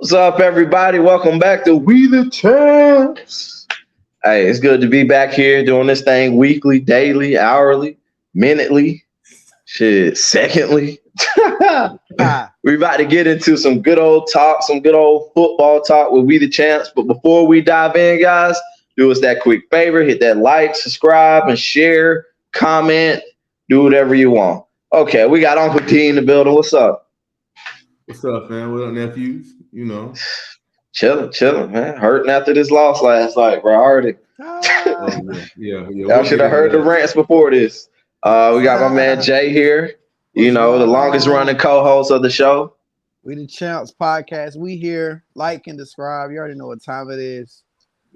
What's up, everybody? Welcome back to We the Champs. Hey, it's good to be back here doing this thing weekly, daily, hourly, minutely, shit, secondly. We're about to get into some good old talk, some good old football talk with We the Champs. But before we dive in, guys, do us that quick favor, hit that like, subscribe, and share, comment, do whatever you want. Okay, we got Uncle T in the building. What's up? What's up, man? What up, nephews? You know. Chilling, man. Hurting after this loss last night, bro. I heard it. Yeah. Y'all should have heard the rants before this. We got my man Jay here. You know, the longest running co-host of the show. We the Champz podcast. We here. Like and subscribe. You already know what time it is.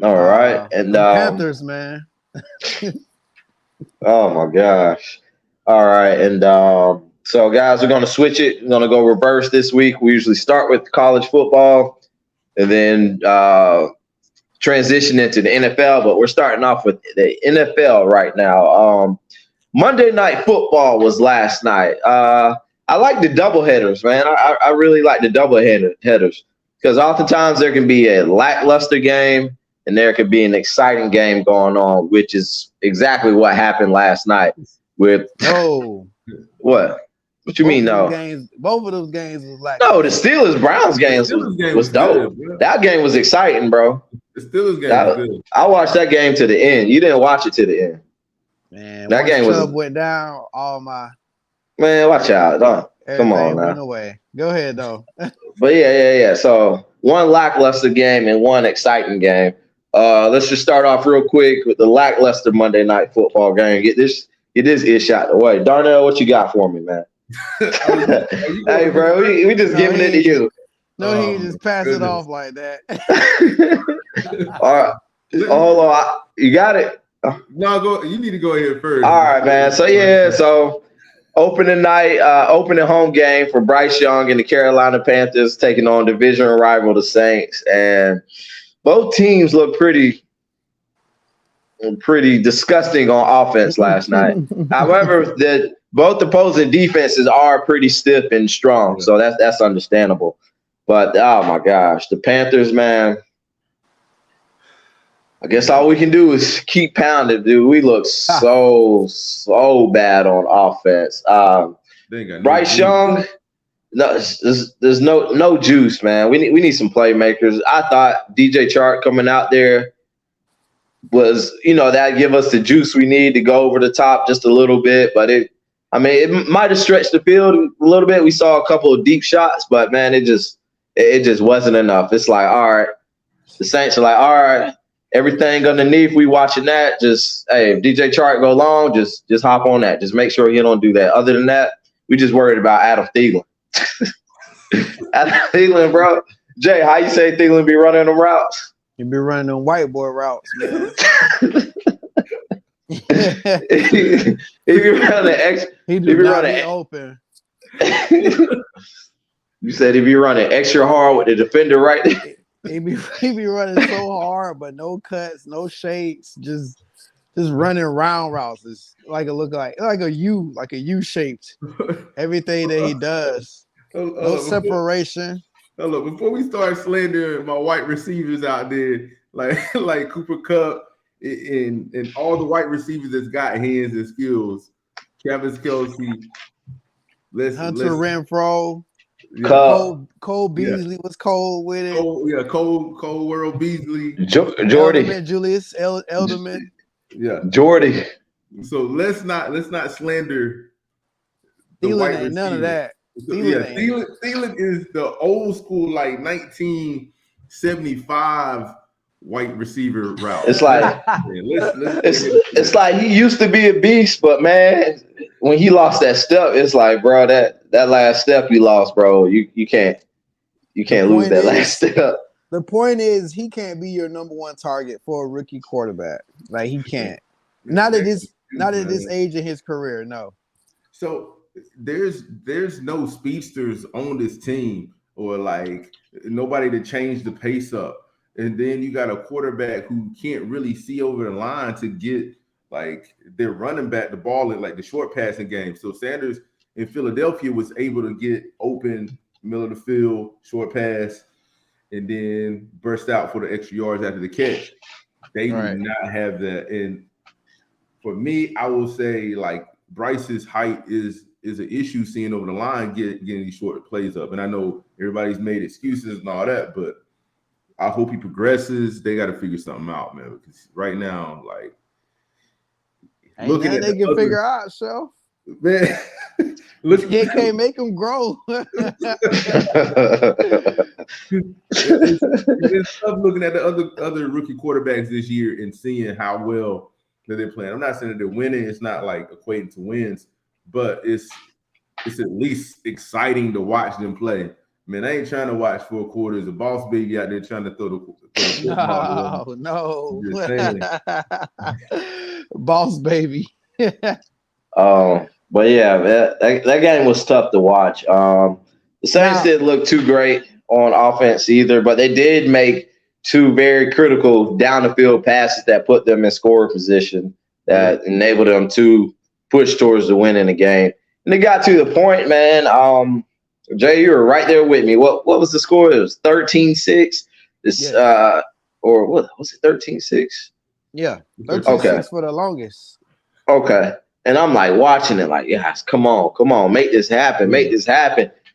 All right. And Panthers, man. Oh my gosh. All right. And so guys, we're gonna switch it. We're gonna go reverse this week. We usually start with college football and then transition into the NFL, but we're starting off with the NFL right now. Monday Night Football was last night. I like the double headers, man. I really like the double headers because oftentimes there can be a lackluster game and there could be an exciting game going on, which is exactly what happened last night with what? What you mean, no? Both of those games was like no. The Steelers-Browns games was dope. Good, that game was exciting, bro. The Steelers game was good. I watched that game to the end. You didn't watch it to the end. Man, that game went down. All my watch out! Come on now. Went away. Go ahead though. But yeah. So one lackluster game and one exciting game. Let's just start off real quick with the lackluster Monday Night Football game. Get this ish out the way. Darnell, what you got for me, man? Hey, bro, we just giving it to you. No, he just pass it off like that. All right, hold on. You got it. No, go. You need to go ahead first. All right, man. So opening night, opening home game for Bryce Young and the Carolina Panthers taking on division rival the Saints, and both teams look pretty disgusting on offense last night. However, both opposing defenses are pretty stiff and strong, so that's understandable. But oh my gosh, the Panthers, man. I guess all we can do is keep pounding, dude. We look so bad on offense. Bryce Young, there's no juice, man. We need some playmakers. I thought DJ Chark coming out there was, that give us the juice we need to go over the top just a little bit, but it might have stretched the field a little bit. We saw a couple of deep shots, but man, it just wasn't enough. It's like, all right, the Saints are like, all right, everything underneath, we watching that. Just, hey, if DJ Chark go long, just hop on that. Just make sure he don't do that. Other than that, we just worried about Adam Thielen. Adam Thielen, bro. Jay, how you say Thielen be running them routes? He be running them white boy routes, man. He be running open. You said he be running extra hard with the defender right there. He be running so hard, but no cuts, no shakes, just running round routes. It's like a U shaped. Everything that he does, no separation. Look, before we start slandering my white receivers out there, like Cooper Kupp and all the white receivers that's got hands and skills, Travis Kelce, Hunter Renfrow. Cole Beasley was cold with it. Cole World Beasley. Jordy. Julius Elderman. Yeah. Jordy. So let's not slander the Thielen white ain't receivers. none of that. Thielen is the old school, like 1975 white receiver route. It's like it's like he used to be a beast, but man, when he lost that step, it's like, bro, that last step you lost, bro. You can't lose that last step. The point is, he can't be your number one target for a rookie quarterback. Like, he can't. Not at this age in his career. No. So there's no speedsters on this team, or like nobody to change the pace up. And then you got a quarterback who can't really see over the line to get like their running back the ball in like the short passing game. So Sanders in Philadelphia was able to get open middle of the field, short pass. and then burst out for the extra yards after the catch. They do not have that. And for me, I will say like Bryce's height is an issue seeing over the line, getting these short plays up. And I know everybody's made excuses and all that, but I hope he progresses. They got to figure something out, man. Because right now, like, ain't looking at they can figure out, so man. Look, he can't make them grow. It's tough looking at the other rookie quarterbacks this year and seeing how well that they're playing. I'm not saying that they're winning. It's not like equating to wins, but it's at least exciting to watch them play. Man, I ain't trying to watch 4 quarters. A boss baby out there trying to throw the football. No. Boss baby. But yeah, that game was tough to watch. The Saints didn't look too great on offense either, but they did make 2 very critical down the field passes that put them in scoring position that enabled them to push towards the win in the game. And it got to the point, man. Jay, you were right there with me. What was the score? It was 13-6. Or what was it? 13-6? Yeah, 13-6 for the longest. Okay. And I'm like watching it, like, yes, come on, make this happen.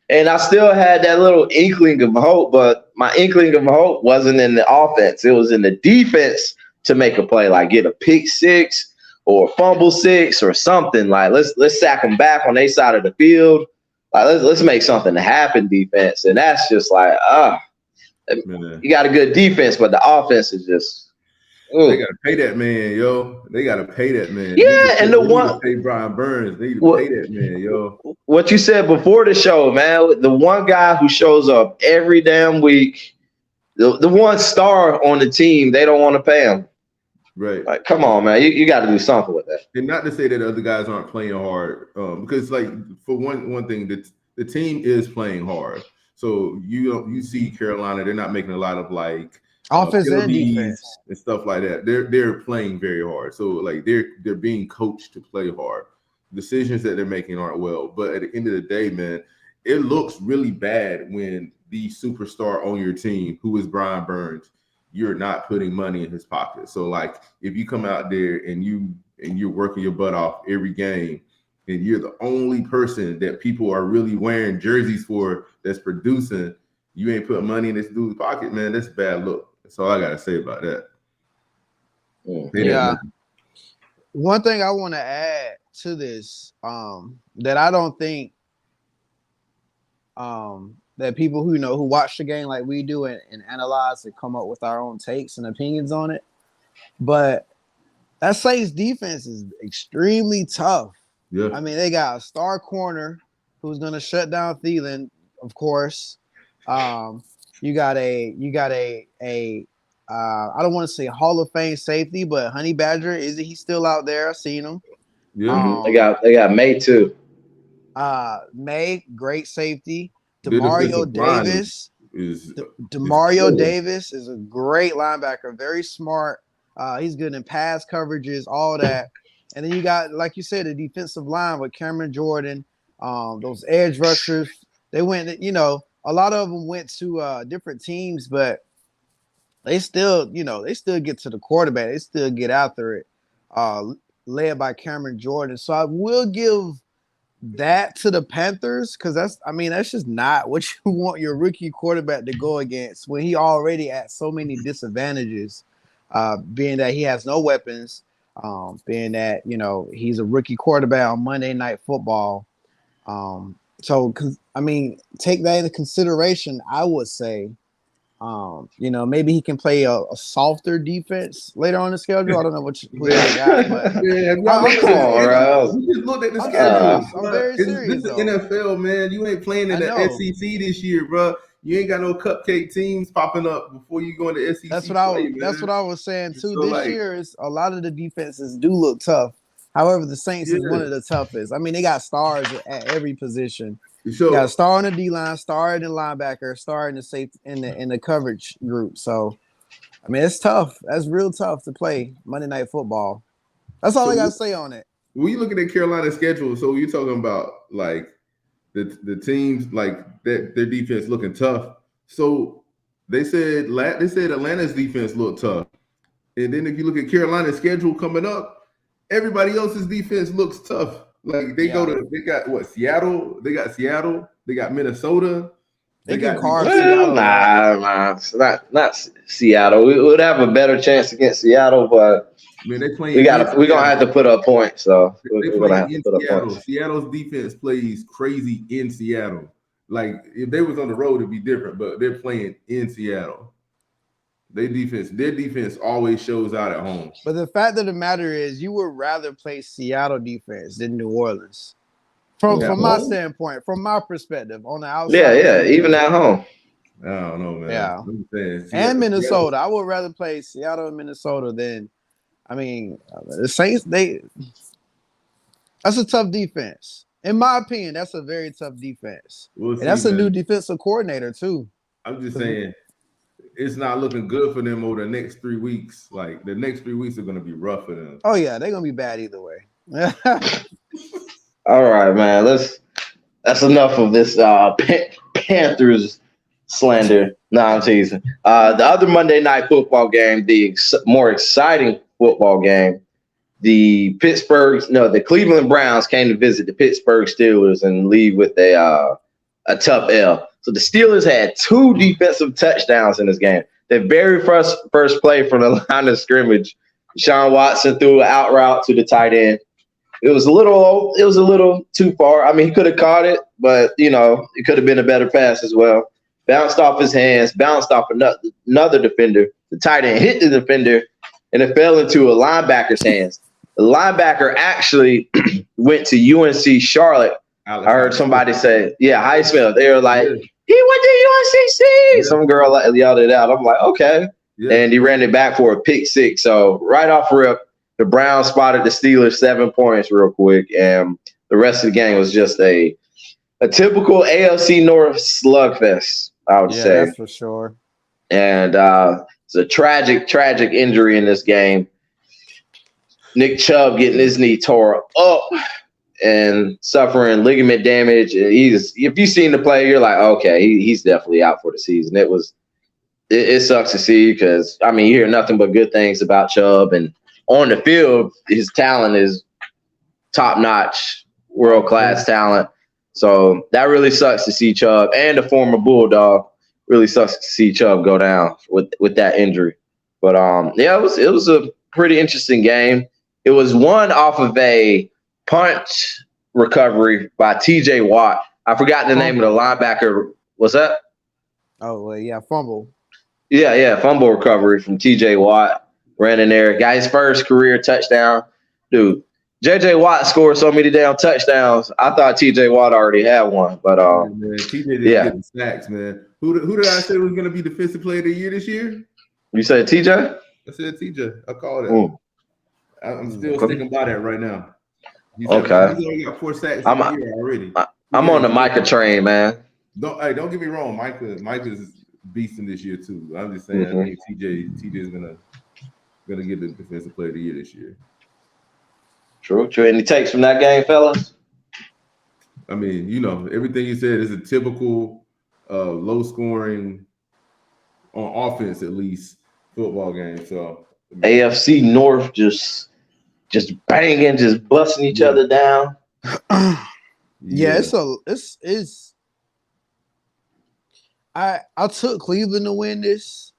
And I still had that little inkling of hope, but my inkling of hope wasn't in the offense. It was in the defense to make a play, like get a pick 6 or fumble 6 or something. Like let's sack them back on their side of the field. Like let's make something happen, defense. And that's just like, you got a good defense, but the offense is just. They gotta pay that man, yo. They gotta pay that man. Yeah, and the one pay Brian Burns. They need to pay that man, yo. What you said before the show, man. The one guy who shows up every damn week, the one star on the team, they don't want to pay him. Right. Like, come on, man. You got to do something with that. And not to say that other guys aren't playing hard, because like for one thing, the team is playing hard. So you see Carolina, they're not making a lot of like offense and defense and stuff like that. They're playing very hard. So like they're being coached to play hard. Decisions that they're making aren't well. But at the end of the day, man, it looks really bad when the superstar on your team, who is Brian Burns, you're not putting money in his pocket. So like if you come out there and you're working your butt off every game and you're the only person that people are really wearing jerseys for that's producing, you ain't putting money in this dude's pocket, man. That's a bad look. That's all I gotta say about that. Yeah. One thing I want to add to this, that I don't think that people who watch the game like we do and analyze and come up with our own takes and opinions on it, but that Saints defense is extremely tough. Yeah. I mean, they got a star corner who's gonna shut down Thielen, of course. You got a I don't want to say Hall of Fame safety, but Honey Badger, he's still out there? I've seen him. Yeah. They got May too. May, great safety. Demario Davis is a great linebacker, very smart. He's good in pass coverages, all that. And then you got, like you said, the defensive line with Cameron Jordan, those edge rushers. They went, a lot of them went to different teams, but they still get to the quarterback. They still get after it, led by Cameron Jordan. So I will give that to the Panthers, because that's just not what you want your rookie quarterback to go against when he already at so many disadvantages, being that he has no weapons, being that he's a rookie quarterback on Monday Night Football. So take that into consideration. I would say, maybe he can play a softer defense later on the schedule. I don't know who they got, but come on, bro. You just looked at the schedule. I'm very serious. This is NFL, man. You ain't playing in the SEC this year, bro. You ain't got no cupcake teams popping up before you go into SEC. That's what I was saying too. So this year is a lot of the defenses do look tough. However, the Saints is one of the toughest. I mean, they got stars at every position. Sure. You got a star on the D-line, star in the linebacker, star in the safety in the coverage group. So, it's tough. That's real tough to play Monday Night Football. That's all I got to say on it. When you looking at Carolina's schedule, so you're talking about like the teams like that, their defense looking tough. So They said Atlanta's defense looked tough, and then if you look at Carolina's schedule coming up, everybody else's defense looks tough. Like they got what, Seattle? They got Seattle. They got Minnesota. They can carve Seattle. Nah, not Seattle. We would have a better chance against Seattle, but I mean, we're gonna have to put up points. So we're gonna have to put up points. Seattle's defense plays crazy in Seattle. Like if they was on the road, it'd be different, but they're playing in Seattle. Their defense always shows out at home. But the fact of the matter is, you would rather play Seattle defense than New Orleans. From my standpoint, from my perspective, on the outside. Yeah, even at home. I don't know, man. Yeah. And Minnesota. I would rather play Seattle and Minnesota than, I mean, the Saints, that's a tough defense. In my opinion, that's a very tough defense. And that's a new defensive coordinator, too. I'm just saying, it's not looking good for them over the next 3 weeks. Like, the next 3 weeks are going to be rough for them. Oh, yeah, they're going to be bad either way. All right, man. That's enough of this Panthers slander. No, I'm teasing. The other Monday night football game, the more exciting football game, the Cleveland Browns came to visit the Pittsburgh Steelers and leave with a tough L. So the Steelers had 2 defensive touchdowns in this game. The very first play from the line of scrimmage, Deshaun Watson threw an out route to the tight end. It was a little too far. I mean, he could have caught it, but it could have been a better pass as well. Bounced off his hands, bounced off another defender. The tight end hit the defender, and it fell into a linebacker's hands. The linebacker actually went to UNC Charlotte. I heard somebody say, Highsmith. They were like, he went to UNCC. Yeah. Some girl yelled it out. I'm like, okay. Yeah. And he ran it back for a pick 6. So right off rip, the Browns spotted the Steelers 7 points real quick, and the rest of the game was just a typical AFC North slugfest, I would say. Yeah, that's for sure. And it's a tragic injury in this game. Nick Chubb getting his knee tore up and suffering ligament damage. If you've seen the play, you're like, okay, he's definitely out for the season. It sucks to see because, I mean, you hear nothing but good things about Chubb, and on the field, his talent is top-notch, world-class talent. So that really sucks to see Chubb, and the former Bulldog really sucks to see Chubb go down with that injury. But it was a pretty interesting game. It was won off of a punt recovery by T.J. Watt. I forgot the name of the linebacker. What's that? Oh, well, yeah, fumble. Yeah, fumble recovery from T.J. Watt. Ran in there, got his first career touchdown. Dude, J.J. Watt scored so many damn touchdowns. I thought T.J. Watt already had one, but T.J. didn't get the sacks, man. Who did I say was going to be defensive player of the year this year? You said T.J.? I said T.J. I called it. I'm still sticking by that right now. He's only got 4 sacks in the year already. I'm on the Micah train, man. Don't get me wrong. Micah's beasting this year too. I'm just saying. I think TJ's gonna get the defensive player of the year this year. True. Any takes from that game, fellas? I mean, everything you said is a typical low scoring on offense, at least, football game. So AFC North just banging, just busting each other down. Yeah, it's I took Cleveland to win this.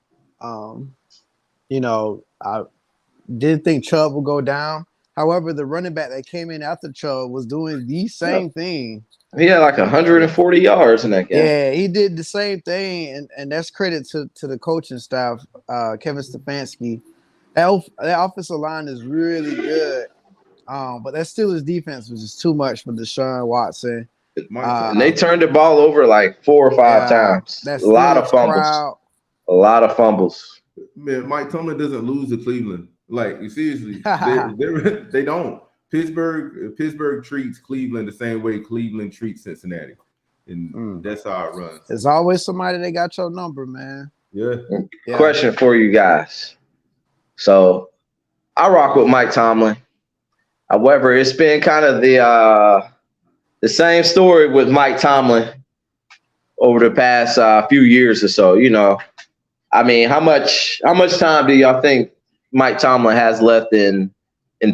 I did think Chubb would go down. However, the running back that came in after Chubb was doing the same thing. He had like 140 yards in that game. Yeah, he did the same thing, and that's credit to the coaching staff, Kevin Stefanski. That offensive line is really good, but that Steelers defense was just too much for Deshaun Watson. And they turned the ball over like 4 or 5 times. A lot of fumbles. A lot of fumbles. Man, Mike Tomlin doesn't lose to Cleveland. Like, seriously, they don't. Pittsburgh treats Cleveland the same way Cleveland treats Cincinnati, and that's how it runs. There's always somebody that got your number, man. Yeah. Question for you guys. So, I rock with Mike Tomlin. However, it's been kind of the same story with Mike Tomlin over the past few years or so. I mean, how much time do y'all think Mike Tomlin has left in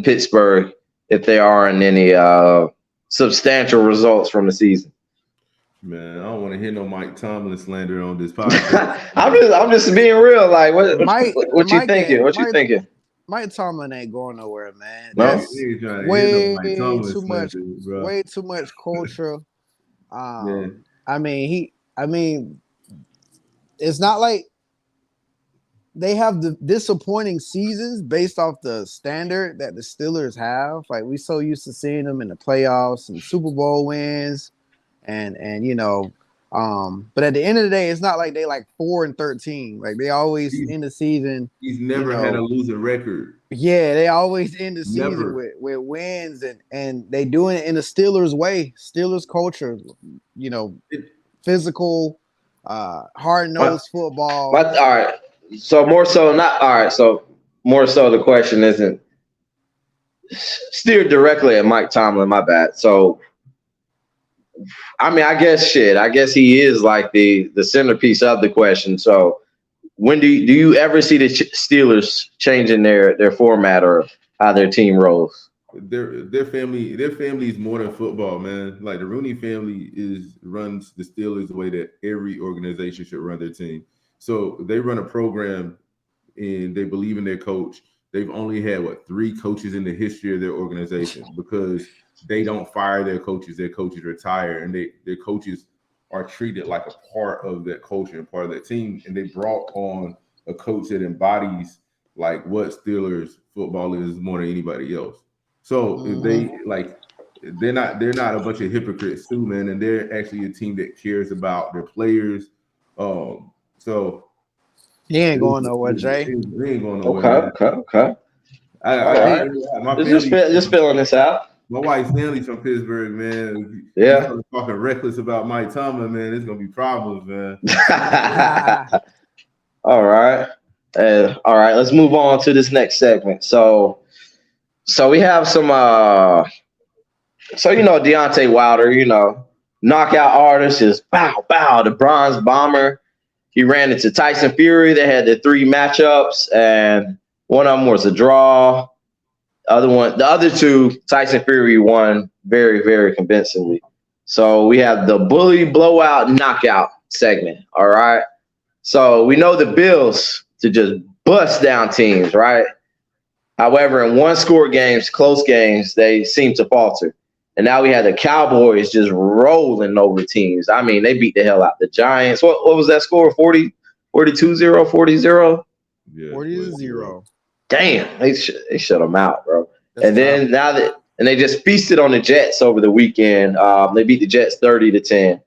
Pittsburgh if there aren't any substantial results from the season? Man, I don't want to hear no Mike Tomlin slander on this podcast. I'm just being real. Like, what you thinking? What you thinking? Mike Tomlin ain't going nowhere, man. No? That's way too much. Way too much culture. Yeah. I mean, it's not like they have the disappointing seasons based off the standard that the Steelers have. Like, we so used to seeing them in the playoffs and Super Bowl wins, and but at the end of the day, it's not like they like 4-13. Like, they always end the season. He's never had a losing record. Yeah, they always end the season with wins, and they doing it in the Steelers way, Steelers culture. Physical, hard-nosed football. All right. So more so the question isn't steered directly at Mike Tomlin. My bad. So, I mean, I guess he is like the centerpiece of the question. So, when do you ever see the Steelers changing their format or how their team rolls? Their family is more than football, man. Like, the Rooney family runs the Steelers the way that every organization should run their team. So they run a program and they believe in their coach. They've only had 3 coaches in the history of their organization because they don't fire their coaches. Their coaches retire, and their coaches are treated like a part of that culture and part of that team. And they brought on a coach that embodies like what Steelers football is more than anybody else. So if they're not a bunch of hypocrites too, man, and they're actually a team that cares about their players. So he ain't going nowhere, Jay. He ain't going nowhere. Okay. Just filling this out. My wife Stanley's from Pittsburgh, man. Yeah. Talking reckless about Mike Tomlin, man. It's gonna be problems, man. All right. All right. Let's move on to this next segment. So we have some. Deontay Wilder. Knockout artist is bow, the Bronze Bomber. He ran into Tyson Fury. They had the 3 matchups, and one of them was a draw. The other 2, Tyson Fury won very, very convincingly. So we have the bully blowout knockout segment. All right. So we know the Bills to just bust down teams, right? However, in one-score games, close games, they seem to falter. And now we had the Cowboys just rolling over teams. I mean, they beat the hell out the Giants. What was that score? 42-0, 40-0? Yeah, 40-0. Damn, they shut them out, bro. That's and they just feasted on the Jets over the weekend. They beat the Jets 30-10.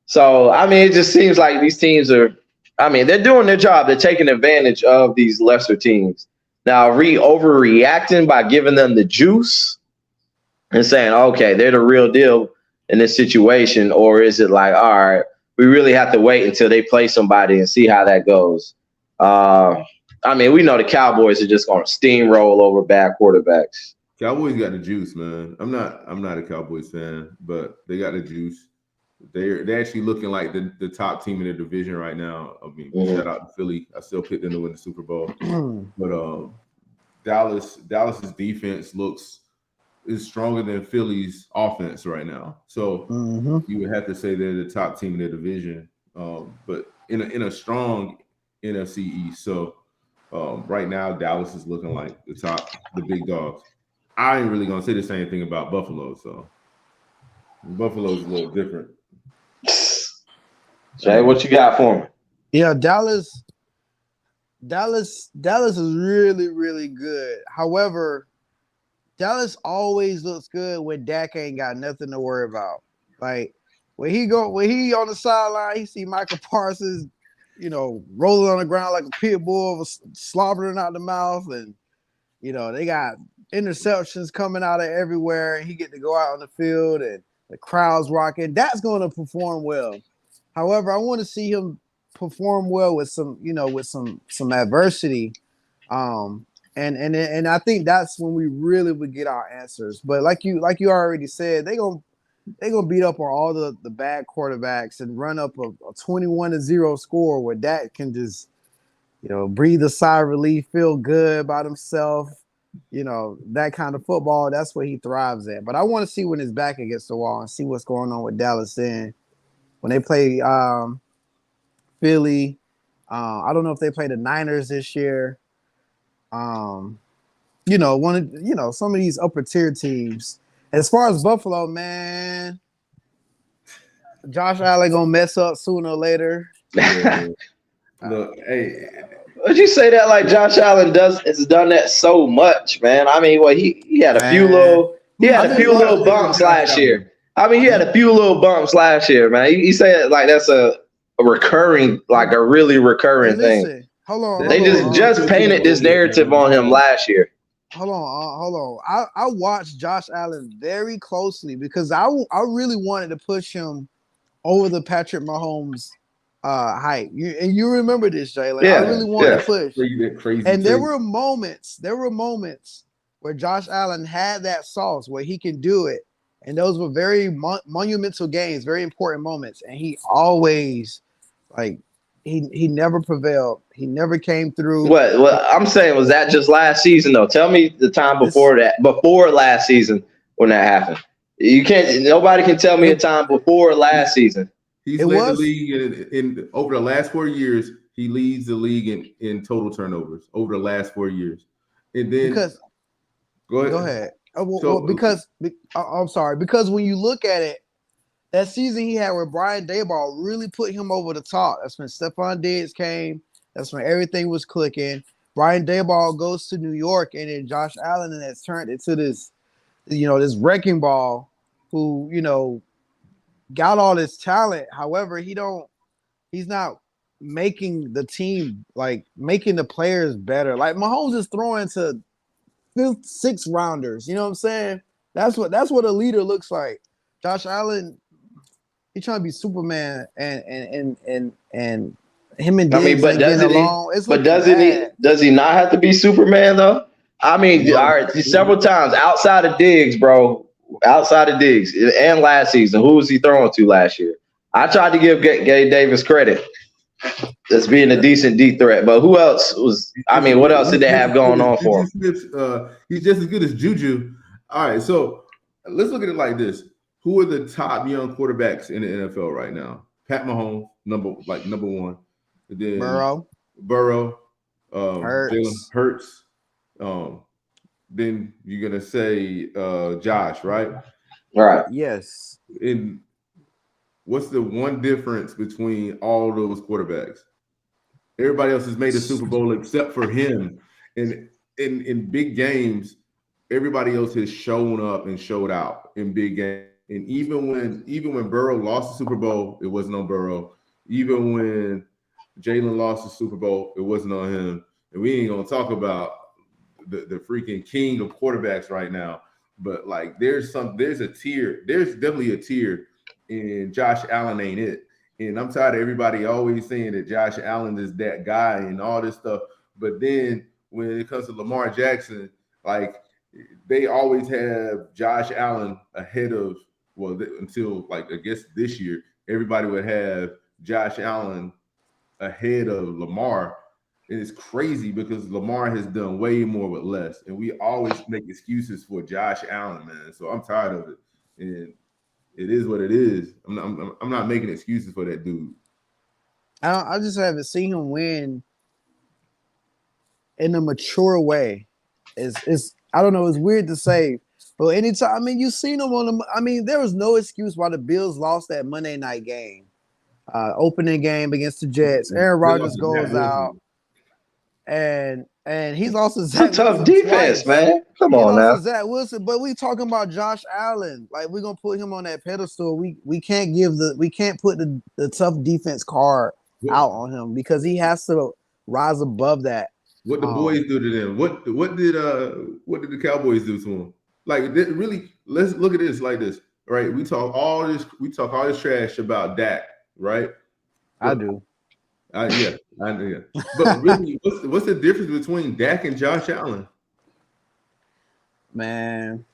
So, I mean, it just seems like these teams they're doing their job. They're taking advantage of these lesser teams. Now, overreacting by giving them the juice and saying, okay, they're the real deal in this situation, or is it like, all right, we really have to wait until they play somebody and see how that goes? I mean, we know the Cowboys are just going to steamroll over bad quarterbacks. Cowboys got the juice, man. I'm not a Cowboys fan, but they got the juice. They're actually looking like the top team in the division right now. I mean, shout out to Philly. I still picked them to win the Super Bowl. But Dallas's defense is stronger than Philly's offense right now. So you would have to say they're the top team in their division. But in a strong NFC East. So right now, Dallas is looking like the big dogs. I ain't really gonna say the same thing about Buffalo. So Buffalo's a little different. Jay, what you got for me? Yeah, Dallas is really, really good. However, Dallas always looks good when Dak ain't got nothing to worry about. Like when he on the sideline, he see Michael Parsons, rolling on the ground like a pit bull, slobbering out the mouth, and they got interceptions coming out of everywhere, and he get to go out on the field and the crowd's rocking. That's going to perform well. However, I want to see him perform well with some adversity. And I think that's when we really would get our answers. But like you already said, they're gonna beat up on all the bad quarterbacks and run up a 21-0 score where Dak can just breathe a sigh of relief, feel good about himself. That kind of football. That's what he thrives at. But I want to see when his back against the wall and see what's going on with Dallas then. When they play Philly, I don't know if they play the Niners this year. Some of these upper tier teams. As far as Buffalo, man, Josh Allen gonna mess up sooner or later. Yeah. Look, hey, would you say that like Josh Allen has done that so much, man? I mean, he had a few little bumps last year. I mean, he had a few little bumps last year, man. You say it like that's a recurring, like a really recurring thing. Hold on. They just painted this narrative on him last year. Hold on. I watched Josh Allen very closely because I really wanted to push him over the Patrick Mahomes hype. You remember this, Jalen? I really wanted to push. Crazy. And there were moments where Josh Allen had that sauce where he can do it, and those were very monumental games, very important moments, and he always he never prevailed. He never came through. What I'm saying, was that just last season though? Tell me the time before last season when that happened. Nobody can tell me a time before last season. He's led the league in over the last 4 years. He leads the league in total turnovers over the last 4 years. And then go ahead. I'm sorry. Because when you look at it, that season he had with Brian Daboll really put him over the top. That's when Stephon Diggs came. That's when everything was clicking. Brian Daboll goes to New York, and then Josh Allen has turned into this, this wrecking ball who, got all this talent. However, he's not making the team, making the players better. Like Mahomes is throwing to 5th, 6th rounders. You know what I'm saying? That's what a leader looks like. Josh Allen, he's trying to be Superman, and him and Diggs does he not have to be Superman though? I mean, all right, several times outside of Diggs, bro. Outside of Diggs and last season, who was he throwing to last year? I tried to give Gabe Davis credit as being a decent deep threat, but who else was? I mean, what else did they have going on for him? He's just as good as Juju. All right, so let's look at it like this: who are the top young quarterbacks in the NFL right now? Pat Mahomes, number one. And then Burrow, Jalen Hurts. Then you're gonna say Josh, right? Right. Yes. And what's the one difference between all those quarterbacks? Everybody else has made the Super Bowl except for him. And in big games, everybody else has shown up and showed out in big games. And even when Burrow lost the Super Bowl, it wasn't on Burrow. Even when Jalen lost the Super Bowl, it wasn't on him. And we ain't gonna talk about the freaking king of quarterbacks right now, but there's definitely a tier, and Josh Allen ain't it. And I'm tired of everybody always saying that Josh Allen is that guy and all this stuff. But then when it comes to Lamar Jackson, they always have Josh Allen ahead of until I guess this year, everybody would have Josh Allen ahead of Lamar. And it's crazy because Lamar has done way more with less, and we always make excuses for Josh Allen, man. So I'm tired of it, and it is what it is. I'm not making excuses for that dude. I just haven't seen him win in a mature way. It's I don't know. It's weird to say, but anytime you've seen him on the. There was no excuse why the Bills lost that Monday night game, opening game against the Jets. Aaron Rodgers goes out. And he's also Zach Wilson. Tough defense, twice. Man. Come on now. Zach Wilson, but we talking about Josh Allen. We're gonna put him on that pedestal. We can't put the tough defense card out on him because he has to rise above that. What the boys do to them? What did the Cowboys do to him? Really, let's look at this like this, right? We talk all this trash about Dak, right? I do. Yeah. But really, what's the difference between Dak and Josh Allen? Man,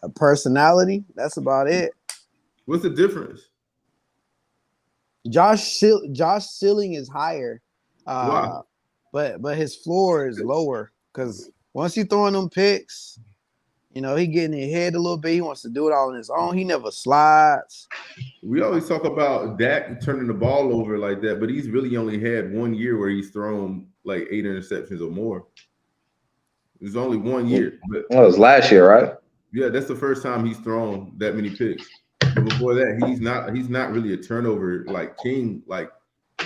a personality. That's about it. What's the difference? Josh ceiling is higher. Why? but his floor is lower because once he throwing them picks, he getting ahead a little bit. He wants to do it all on his own. He never slides. We always talk about Dak turning the ball over like that, but he's really only had 1 year where he's thrown like 8 interceptions or more. It's only 1 year. But that was last year, right? Yeah, that's the first time he's thrown that many picks. But before that, he's not really a turnover like king like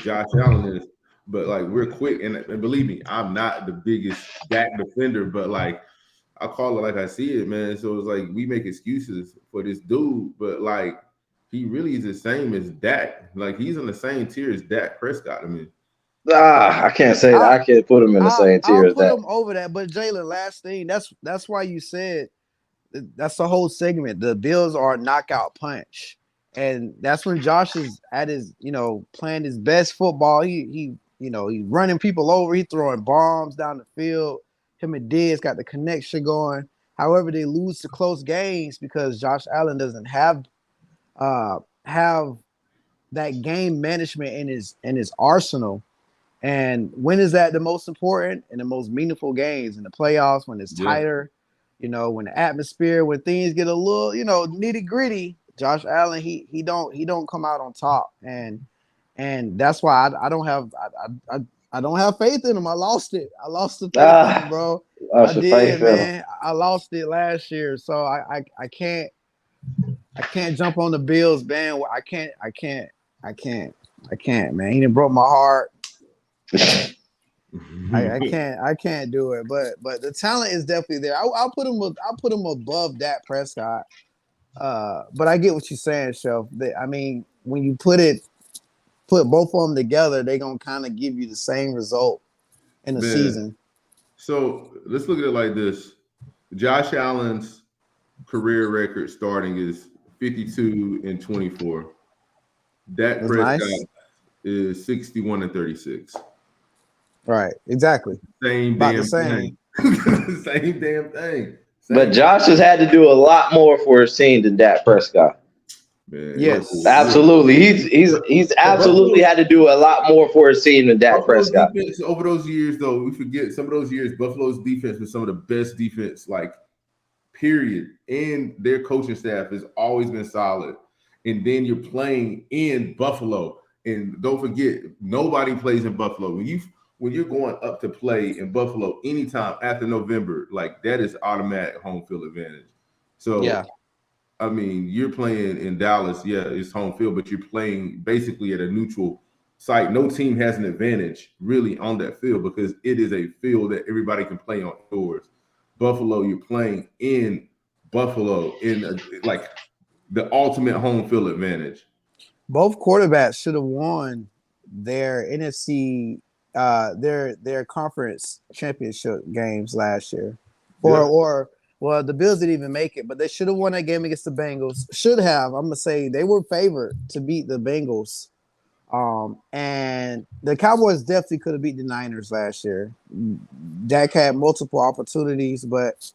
Josh Allen is. But like we're quick, and believe me, I'm not the biggest Dak defender, but like I call it like I see it, man. So it's like we make excuses for this dude, but like he really is the same as Dak. Like he's on the same tier as Dak Prescott. I mean, I can't say that. I can't put him in the same tier I'll as put that. him over that. But Jalen, last thing, that's why you said that's the whole segment. The Bills are a knockout punch, and that's when Josh is at his, playing his best football. He he's running people over. He throwing bombs down the field. Him and Diggs got the connection going. However, they lose to close games because Josh Allen doesn't have that game management in his arsenal. And when is that the most important? In the most meaningful games, in the playoffs, when it's tighter, when the atmosphere, when things get a little, nitty gritty. Josh Allen, he don't come out on top, and that's why I don't have faith in him. I lost it. I lost the faith in him, bro. I did, man. I lost it last year, so I can't jump on the Bills band. I can't, man. He done broke my heart. I can't do it, but the talent is definitely there. I'll put him above Dak Prescott. But I get what you're saying, Chef. I mean, when you put both of them together, they're gonna kind of give you the same result in the season. So let's look at it like this: Josh Allen's career record starting is 52-24. Dak Prescott is 61-36. Right, exactly. Same damn thing. Same damn thing. But Josh has had to do a lot more for his team than Dak Prescott. Man, yes, absolutely. He's absolutely had to do a lot more for his team than Dak Prescott. Defense over those years, though, we forget some of those years. Buffalo's defense was some of the best defense, like period. And their coaching staff has always been solid. And then you're playing in Buffalo, and don't forget, nobody plays in Buffalo. When you're going up to play in Buffalo anytime after November, like that is automatic home field advantage. So yeah. I mean, you're playing in Dallas, it's home field, but you're playing basically at a neutral site. No team has an advantage really on that field because it is a field that everybody can play on indoors. Buffalo, you're playing in Buffalo in like the ultimate home field advantage. Both quarterbacks should have won their NFC, their conference championship games last year, Well, the Bills didn't even make it, but they should have won that game against the Bengals. Should have. I'm gonna say they were favored to beat the Bengals. And the Cowboys definitely could have beat the Niners last year. Dak had multiple opportunities, but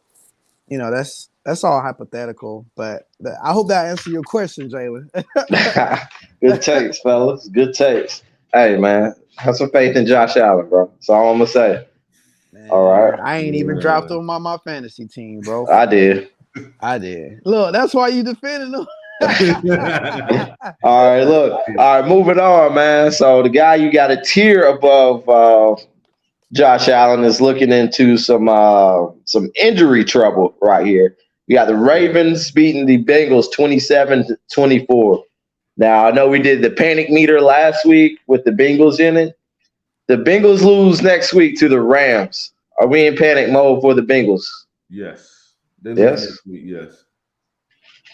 that's all hypothetical. But I hope that answered your question, Jalen. Good takes, fellas. Good takes. Hey, man, have some faith in Josh Allen, bro. That's all I'm gonna say. Man, all right. I ain't even dropped him on my fantasy team, bro. I did. Look, that's why you defending him. All right, look. All right, moving on, man. So the guy you got a tier above Josh Allen is looking into some injury trouble right here. We got the Ravens beating the Bengals 27-24. Now, I know we did the panic meter last week with the Bengals in it. The Bengals lose next week to the Rams. Are we in panic mode for the Bengals? Yes. They lose next week, yes.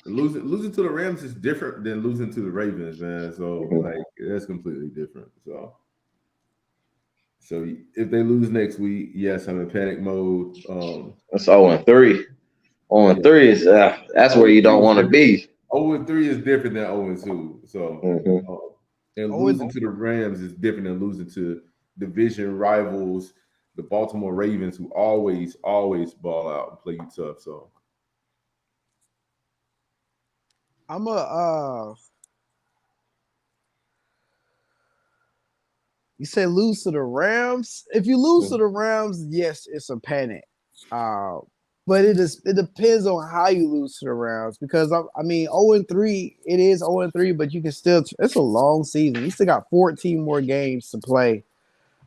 Losing to the Rams is different than losing to the Ravens, man. So, like, that's completely different. So if they lose next week, yes, I'm in panic mode. That's 0-3. 0-3 is that's where you don't want to be. 0-3 is different than 0-2. So, and losing to the Rams is different than losing to division rivals, the Baltimore Ravens, who always ball out and play you tough. So You say lose to the Rams. If you lose to the Rams, yes, it's a panic. But it depends on how you lose to the Rams because I mean 0-3, it is 0-3, but you can still it's a long season. You still got 14 more games to play.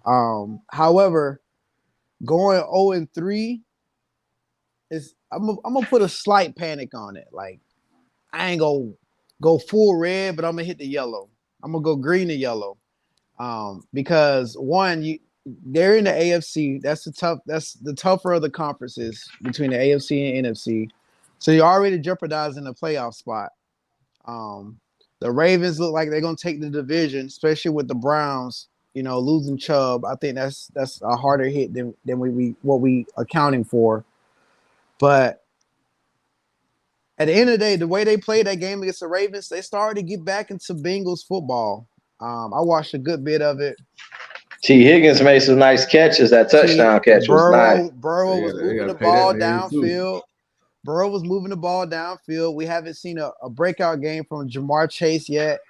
However, going 0-3 is I'm gonna put a slight panic on it. Like I ain't gonna go full red, but I'm gonna hit the yellow. I'm gonna go green to yellow. Because one, they're in the AFC. That's the tougher of the conferences between the AFC and NFC. So you're already jeopardizing the playoff spot. The Ravens look like they're gonna take the division, especially with the Browns, losing Chubb. I think that's a harder hit than what we accounting for. But at the end of the day, the way they played that game against the Ravens, they started to get back into Bengals football. I watched a good bit of it. T. Higgins made some nice catches. That touchdown catch was nice. Burrow was moving the ball downfield. Burrow was moving the ball downfield. We haven't seen a breakout game from Jamar Chase yet,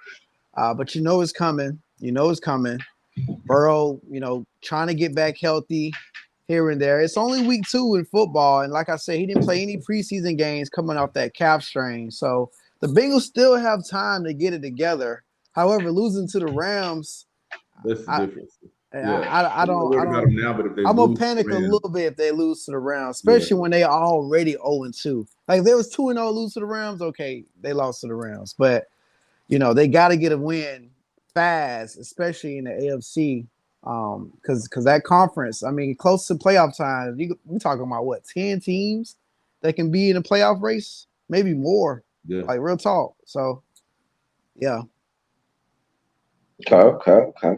but it's coming. It's coming. Burrow, trying to get back healthy here and there. It's only week 2 in football, and like I said, he didn't play any preseason games coming off that calf strain. So the Bengals still have time to get it together. However, losing to the Rams, that's the difference. I don't. Now, but if they I'm gonna panic a little bit if they lose to the Rams, especially when they are already 0-2. Like if there was 2-0 lose to the Rams, okay, they lost to the Rams, but they got to get a win fast, especially in the AFC, because that conference, I mean, close to playoff time, we talking about what 10 teams that can be in a playoff race, maybe more. Yeah, like real talk. So, yeah. Okay.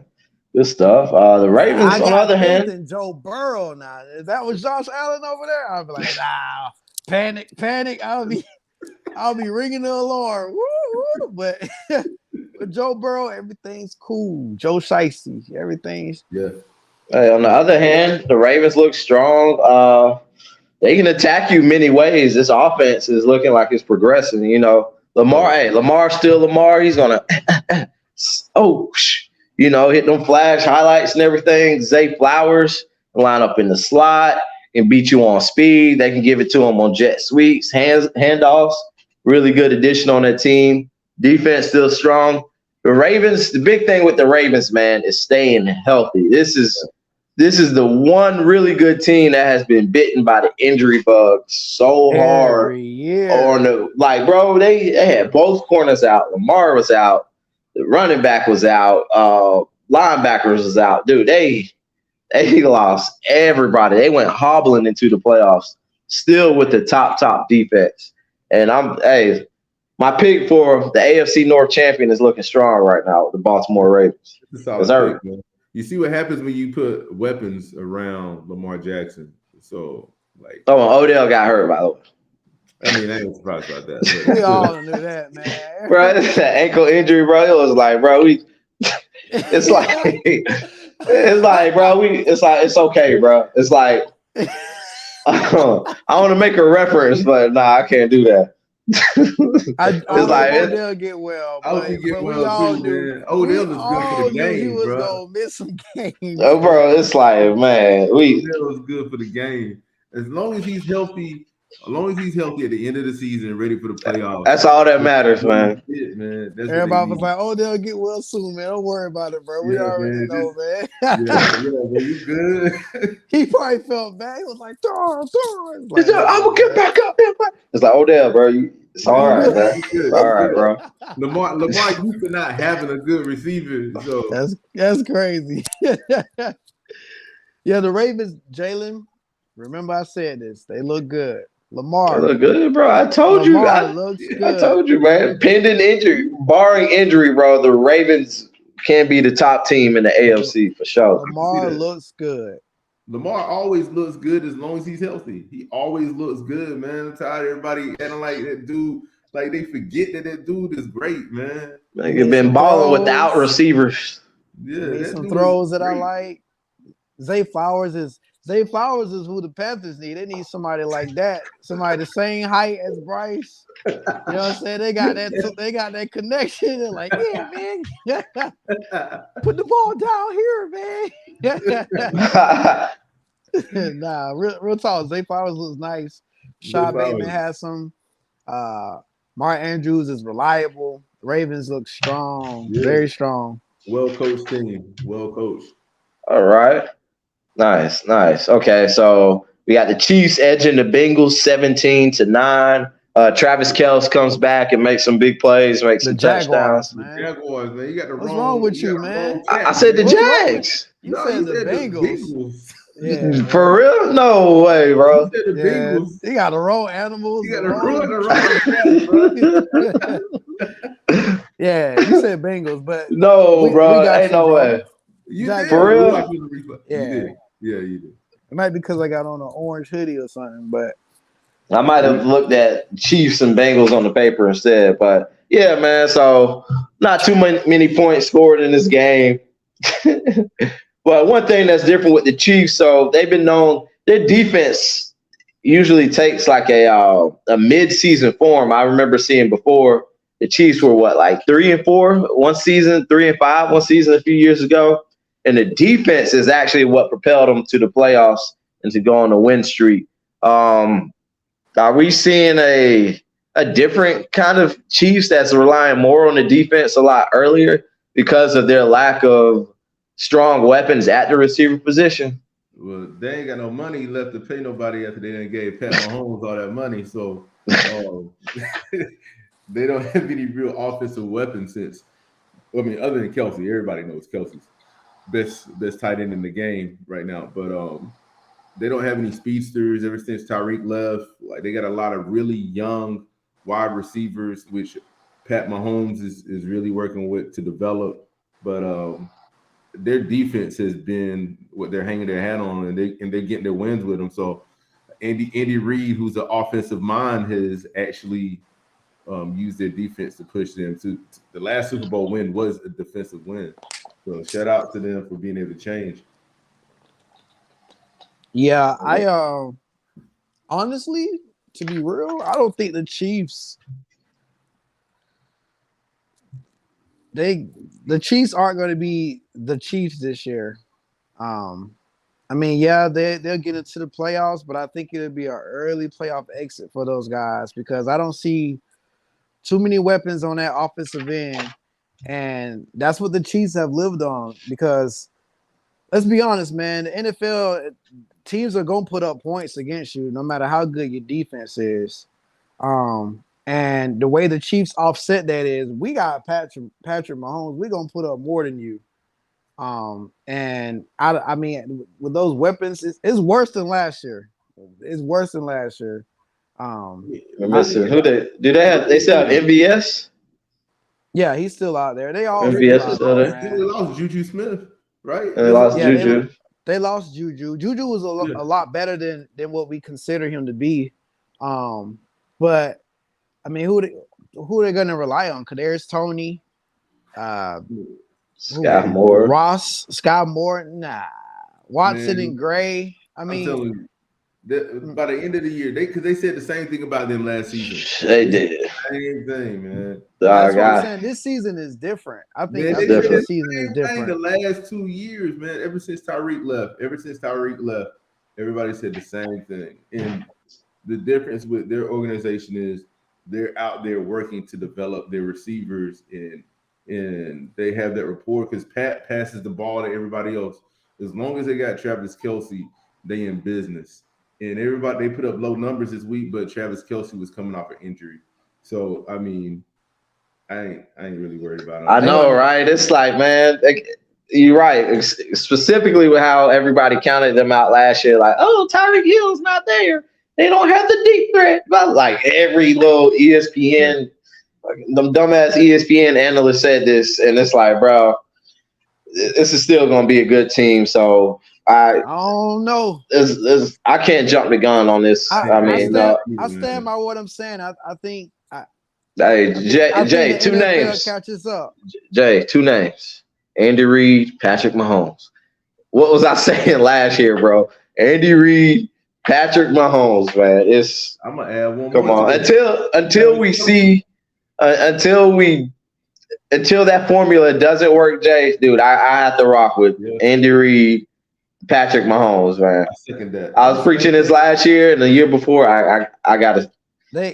Good stuff. The Ravens, on the other hand, and Joe Burrow. Now, if that was Josh Allen over there, I'd be like, nah, panic. I'll be ringing the alarm. Woo. But with Joe Burrow, everything's cool. Joe Shiesty, everything's Hey, on the other hand, the Ravens look strong. They can attack you many ways. This offense is looking like it's progressing. Lamar's still Lamar. He's gonna hit them flash highlights and everything. Zay Flowers line up in the slot and beat you on speed. They can give it to him on jet sweeps, handoffs. Really good addition on that team. Defense still strong. The big thing with the Ravens, man, is staying healthy. This is the one really good team that has been bitten by the injury bug so hard. Every year. They had both corners out. Lamar was out. The running back was out. Linebackers was out. Dude, they lost everybody. They went hobbling into the playoffs, still with the top defense. And my pick for the AFC North champion is looking strong right now with the Baltimore Ravens. You see what happens when you put weapons around Lamar Jackson. So, Odell got hurt, by the way. I mean, I ain't surprised about that. We all knew that, man. Bro, it's that ankle injury, bro. It was like, bro, it's okay, bro. It's like, I want to make a reference, but nah, I can't do that. Odell get well. I hope he get well too, man. Odell is good for the game, he was gonna miss some games. Oh, bro, it's like, man, Odell is good for the game as long as he's healthy. As long as he's healthy at the end of the season and ready for the playoffs. That's all that matters, man. Everybody was like, Odell get well soon, man. Don't worry about it, bro. We already know, man. You good? He probably felt bad. He was like, Thor. I'm going to get back up there. It's like, Odell, bro. It's all right, man. It's all right, bro. Lamar used to not having a good receiver. So That's crazy. Yeah, the Ravens, Jalen, remember I said this. They look good. Lamar. They look good, bro. I told you. I told you, man. Pending injury, barring injury, bro, the Ravens can be the top team in the AFC for sure. Lamar looks good. Lamar always looks good as long as he's healthy. He always looks good, man. I'm tired of everybody acting like that dude. Like they forget that dude is great, man. They've been balling without receivers. Yeah, some throws that I like. Zay Flowers is Zay Flowers is who the Panthers need. They need somebody like that, somebody the same height as Bryce. You know what I'm saying? They got that connection. They're like, yeah, man, put the ball down here, man. Nah, real talk. Zay Flowers looks nice. Rashad Bateman has some. Mark Andrews is reliable. Ravens look strong, very strong. Well coached team. Well coached. All right. Nice. Okay, so we got the Chiefs edging the Bengals 17-9. Travis Kelce comes back and makes some big plays, makes some touchdowns. Man. Jaguars, man. You got the What's wrong with you, man? I said the Jags. You said the Bengals. Yeah, for real? No way, bro. You said the Bengals. You got the wrong animals. You got the wrong. Yeah, you said Bengals, but no, bro, ain't no way. You did. For real? Yeah. Yeah, you did. It might be because I got on an orange hoodie or something, but I might have looked at Chiefs and Bengals on the paper instead. But yeah, man. So not too many points scored in this game. But one thing that's different with the Chiefs, so they've been known their defense usually takes like a mid-season form. I remember seeing before the Chiefs were like 3-4 one season, 3-5 one season a few years ago. And the defense is actually what propelled them to the playoffs and to go on a win streak. Are we seeing a different kind of Chiefs that's relying more on the defense a lot earlier because of their lack of strong weapons at the receiver position? Well, they ain't got no money left to pay nobody after they didn't gave Pat Mahomes all that money. So they don't have any real offensive weapons other than Kelsey. Everybody knows Kelsey's best tight end in the game right now. But they don't have any speedsters ever since Tyreek left. Like, they got a lot of really young wide receivers, which Pat Mahomes is really working with to develop. But their defense has been what they're hanging their hat on, and they're getting their wins with them. So Andy Reid, who's the offensive mind, has actually used their defense to push them to the last Super Bowl win was a defensive win. So shout out to them for being able to change. Yeah, I honestly, to be real, I don't think the Chiefs the Chiefs aren't going to be the Chiefs this year. I mean, yeah, they'll get into the playoffs, but I think it'll be an early playoff exit for those guys because I don't see too many weapons on that offensive end. And that's what the Chiefs have lived on because let's be honest, man, the NFL teams are going to put up points against you no matter how good your defense is. And the way the Chiefs offset that is we got Patrick Mahomes. We're going to put up more than you. And I mean, with those weapons, it's worse than last year. It's worse than last year. Listen, they still have MVS? Yeah, he's still out there. They all MVS is still there. They lost Juju Smith, right? They lost Juju. They lost Juju. Juju was a lot better than what we consider him to be. But I mean, who are they going to rely on? Kadarius Toney, Sky Moore, Ross, Sky Moore, nah, Watson and Gray. I mean, by the end of the year, because they said the same thing about them last season. They did. Same thing, man. That's what I'm saying. This season is different. I think this season is different. The last 2 years, man, ever since Tyreek left, everybody said the same thing. And the difference with their organization is they're out there working to develop their receivers and they have that rapport because Pat passes the ball to everybody else. As long as they got Travis Kelce, they in business. And everybody, they put up low numbers this week, but Travis Kelce was coming off an injury. So, I mean, I ain't really worried about it. I know, right? It's like, man, you're right. Specifically with how everybody counted them out last year, like, oh, Tyreek Hill's not there. They don't have the deep threat. But like every little ESPN, them dumbass ESPN analyst said this, and it's like, bro, this is still going to be a good team. So I don't know. I can't jump the gun on this. I stand by what I'm saying. I think. Hey, Jay, two names. Catches up. Jay, two names. Andy Reid, Patrick Mahomes. What was I saying last year, bro? Andy Reid, Patrick Mahomes, man. I'm gonna add one come more. on until we see until that formula doesn't work, Jay, dude. I have to rock with Andy Reid, Patrick Mahomes, man. I second that. I was preaching this last year and the year before. I gotta.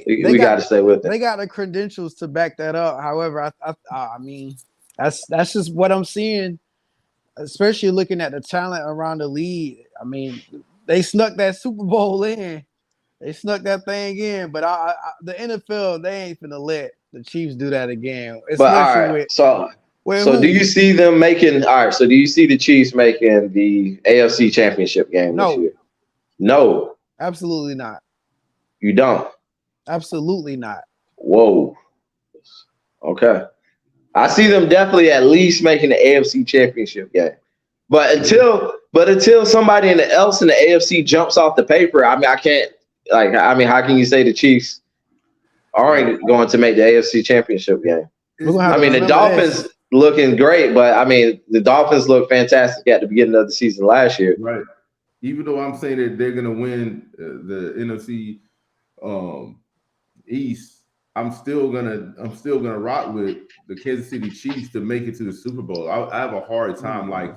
We got to stay with it. They got the credentials to back that up. However, I mean, that's just what I'm seeing, especially looking at the talent around the league. I mean, they snuck that Super Bowl in. They snuck that thing in, but the NFL, they ain't finna let the Chiefs do that again. But all right, so do you see them making? All right, so do you see the Chiefs making the AFC Championship game this year? No, absolutely not. You don't. Absolutely not. Whoa. Okay. I see them definitely at least making the AFC Championship game. But until somebody else in the AFC jumps off the paper, I mean, I can't. How can you say the Chiefs aren't going to make the AFC Championship game? I mean, the Dolphins looking great, but I mean, the Dolphins looked fantastic at the beginning of the season last year. Right. Even though I'm saying that they're going to win the NFC East, I'm still gonna rock with the Kansas City Chiefs to make it to the Super Bowl. I have a hard time like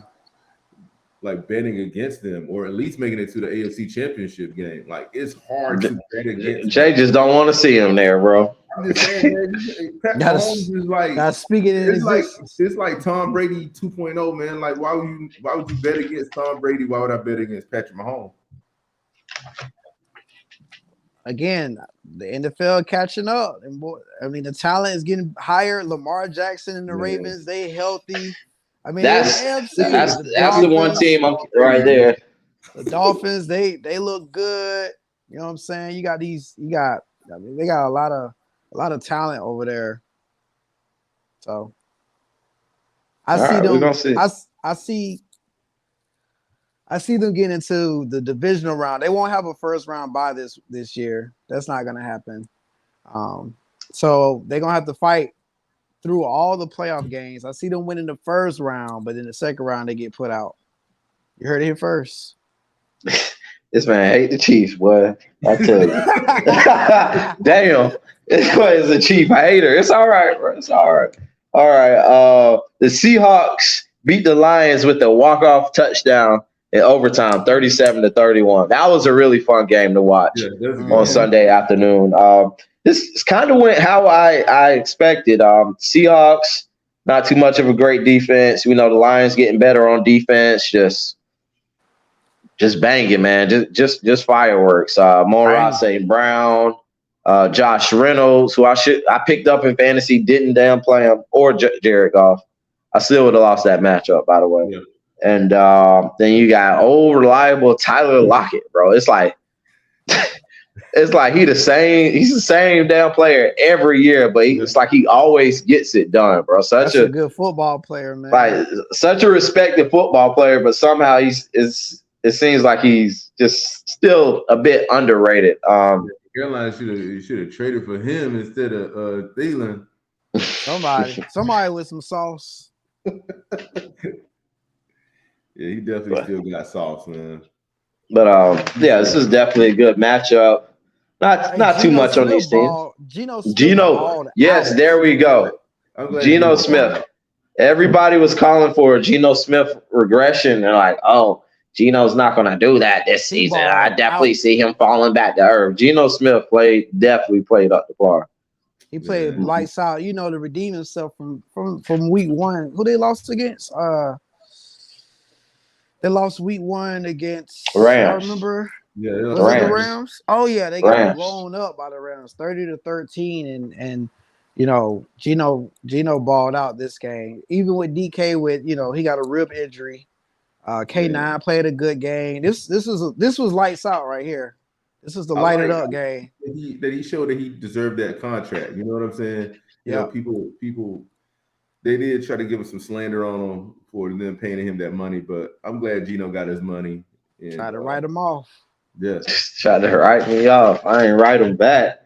betting against them, or at least making it to the AFC Championship game. Like, it's hard to bet against. Jay just don't want to see him there, bro. I'm just saying, man, Pat Mahomes is like speaking in it's like Tom Brady 2.0, man. Like, why would you bet against Tom Brady? Why would I bet against Patrick Mahomes? Again, the NFL catching up, and I mean, the talent is getting higher. Lamar Jackson and the Ravens, they healthy. I mean, that's the one team I'm right there. The Dolphins, they look good. You know what I'm saying? They got a lot of talent over there. So I see them getting into the divisional round. They won't have a first round bye this year. That's not going to happen. So they're going to have to fight through all the playoff games. I see them winning the first round, but in the second round, they get put out. You heard it here first. This man hate the Chiefs, boy. I tell you. Damn. This boy is a Chief hater. It's all right, bro. It's all right. All right. The Seahawks beat the Lions with a walk-off touchdown in overtime, 37-31. That was a really fun game to watch on Sunday afternoon. This kind of went how I expected. Seahawks, not too much of a great defense. We know the Lions getting better on defense. Just banging, man. Just fireworks. Monroe St. Brown, Josh Reynolds, who I picked up in fantasy, didn't damn play him, or Jared Goff. I still would have lost that matchup, by the way. Yeah. And then you got old reliable Tyler Lockett, bro. It's like he's the same damn player every year, but it's like he always gets it done, bro. That's a good football player, man. Like such a respected football player, but somehow it seems like he's just still a bit underrated. Carolina should have traded for him instead of Thielen. Somebody with some sauce. Yeah, he definitely still got sauce, man. But this is definitely a good matchup. Not too much on these teams. Geno, yes, there we go. Geno Smith. Everybody was calling for a Geno Smith regression. They're like, oh, Geno's not going to do that this season. I definitely see him falling back to earth. Geno Smith definitely played up the par. He played lights out, to redeem himself from week one. Who they lost against? They lost week one against Rams. I remember. Yeah, was it the Rams? Oh yeah, they got blown up by the Rams, 30-13, and Geno balled out this game. Even with DK, he got a rib injury. K9 played a good game. This was lights out right here. This is the light it up game. That he showed that he deserved that contract. You know what I'm saying? Yeah. People, they did try to give him some slander on him for them paying him that money, but I'm glad Geno got his money. And, try to write him off. Yes. Try to write me off. I ain't write him back.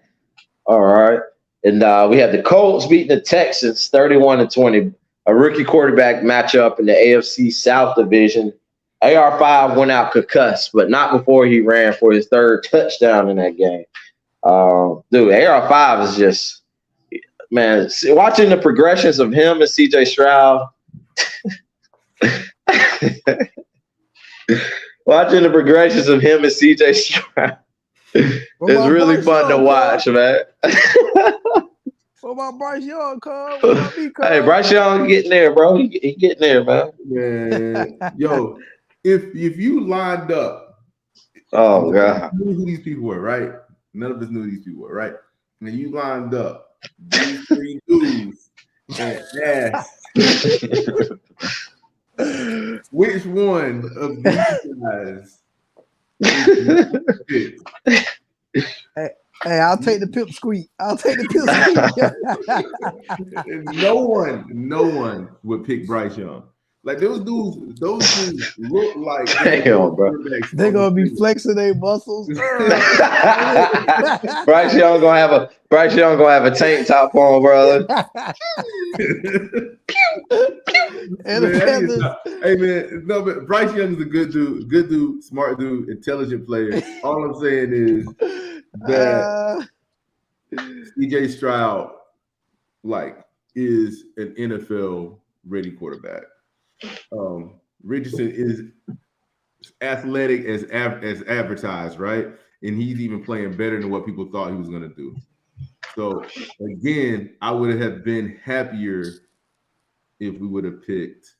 All right. And we had the Colts beating the Texans 31-20. A rookie quarterback matchup in the AFC South Division. AR5 went out concussed, but not before he ran for his third touchdown in that game. Dude, AR5 is just, man, watching the progressions of him and CJ Stroud. Watching the progressions of him and CJ Stroud. It's really fun to watch, man. What about Bryce Young, cuz? Hey, Bryce Young getting there, bro. He getting there, man. Man, yo, if you lined up, oh god, knew who these people were, right? None of us knew who these people were, right? And you lined up these three dudes and asked, which one of these guys? Hey, I'll take the pip squeak. No one would pick Bryce Young. Like those dudes look like damn, bro. They're gonna be flexing their muscles. Bryce Young gonna have a tank top on, brother. Hey man, no, but Bryce Young is a good dude, smart dude, intelligent player. All I'm saying is that CJ Stroud is an NFL ready quarterback. Richardson is athletic as advertised, right? And he's even playing better than what people thought he was going to do. So again, I would have been happier if we would have picked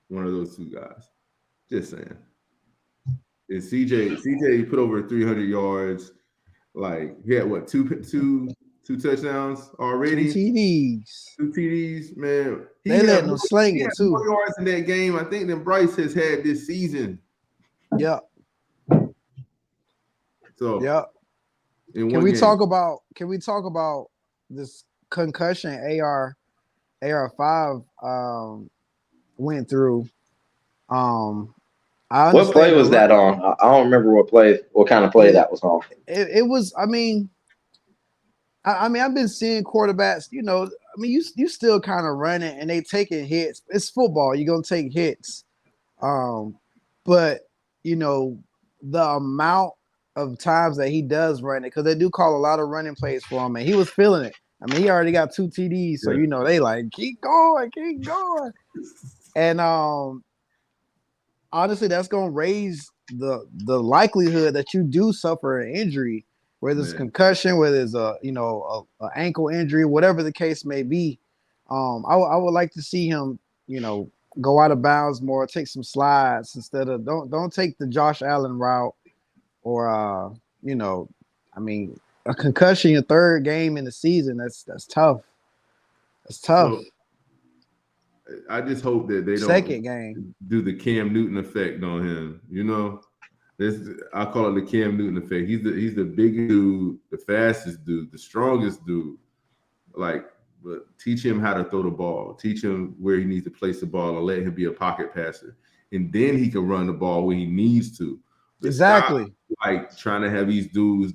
one of those two guys. Just saying. And CJ put over 300 yards. Like he had what two touchdowns already? Two TDs, man. They let him sling it too. More yards in that game, I think, than Bryce has had this season. Yeah. So yeah. Can we talk about this concussion AR5 went through? What play was that on? I don't remember what kind of play that was on. It was. I mean, I've been seeing quarterbacks. You still kind of running and they taking hits. It's football. You're gonna take hits. But the amount of times that he does run it, because they do call a lot of running plays for him, and he was feeling it. I mean, he already got 2 TDs, so they like keep going. And honestly, that's gonna raise the likelihood that you do suffer an injury, whether it's concussion, whether it's a ankle injury, whatever the case may be. I would like to see him, go out of bounds more, take some slides instead of don't take the Josh Allen route, or a concussion your third game in the season. That's tough. That's tough. So, I just hope that they don't do the Cam Newton effect on him. I call it the Cam Newton effect. He's the biggest dude, the fastest dude, the strongest dude. But teach him how to throw the ball. Teach him where he needs to place the ball and let him be a pocket passer. And then he can run the ball when he needs to. But exactly. Stop, trying to have these dudes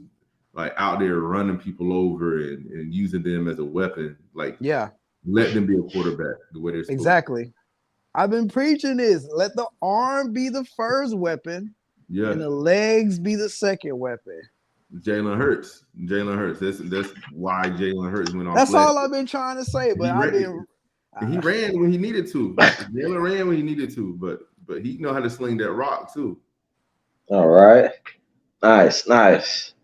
out there running people over and using them as a weapon. Let them be a quarterback the way they're supposed to. I've been preaching this. Let the arm be the first weapon, and the legs be the second weapon. Jalen Hurts. That's why Jalen Hurts went off. That's all I've been trying to say. But he ran when he needed to. Jalen ran when he needed to, but he know how to sling that rock too. All right, nice.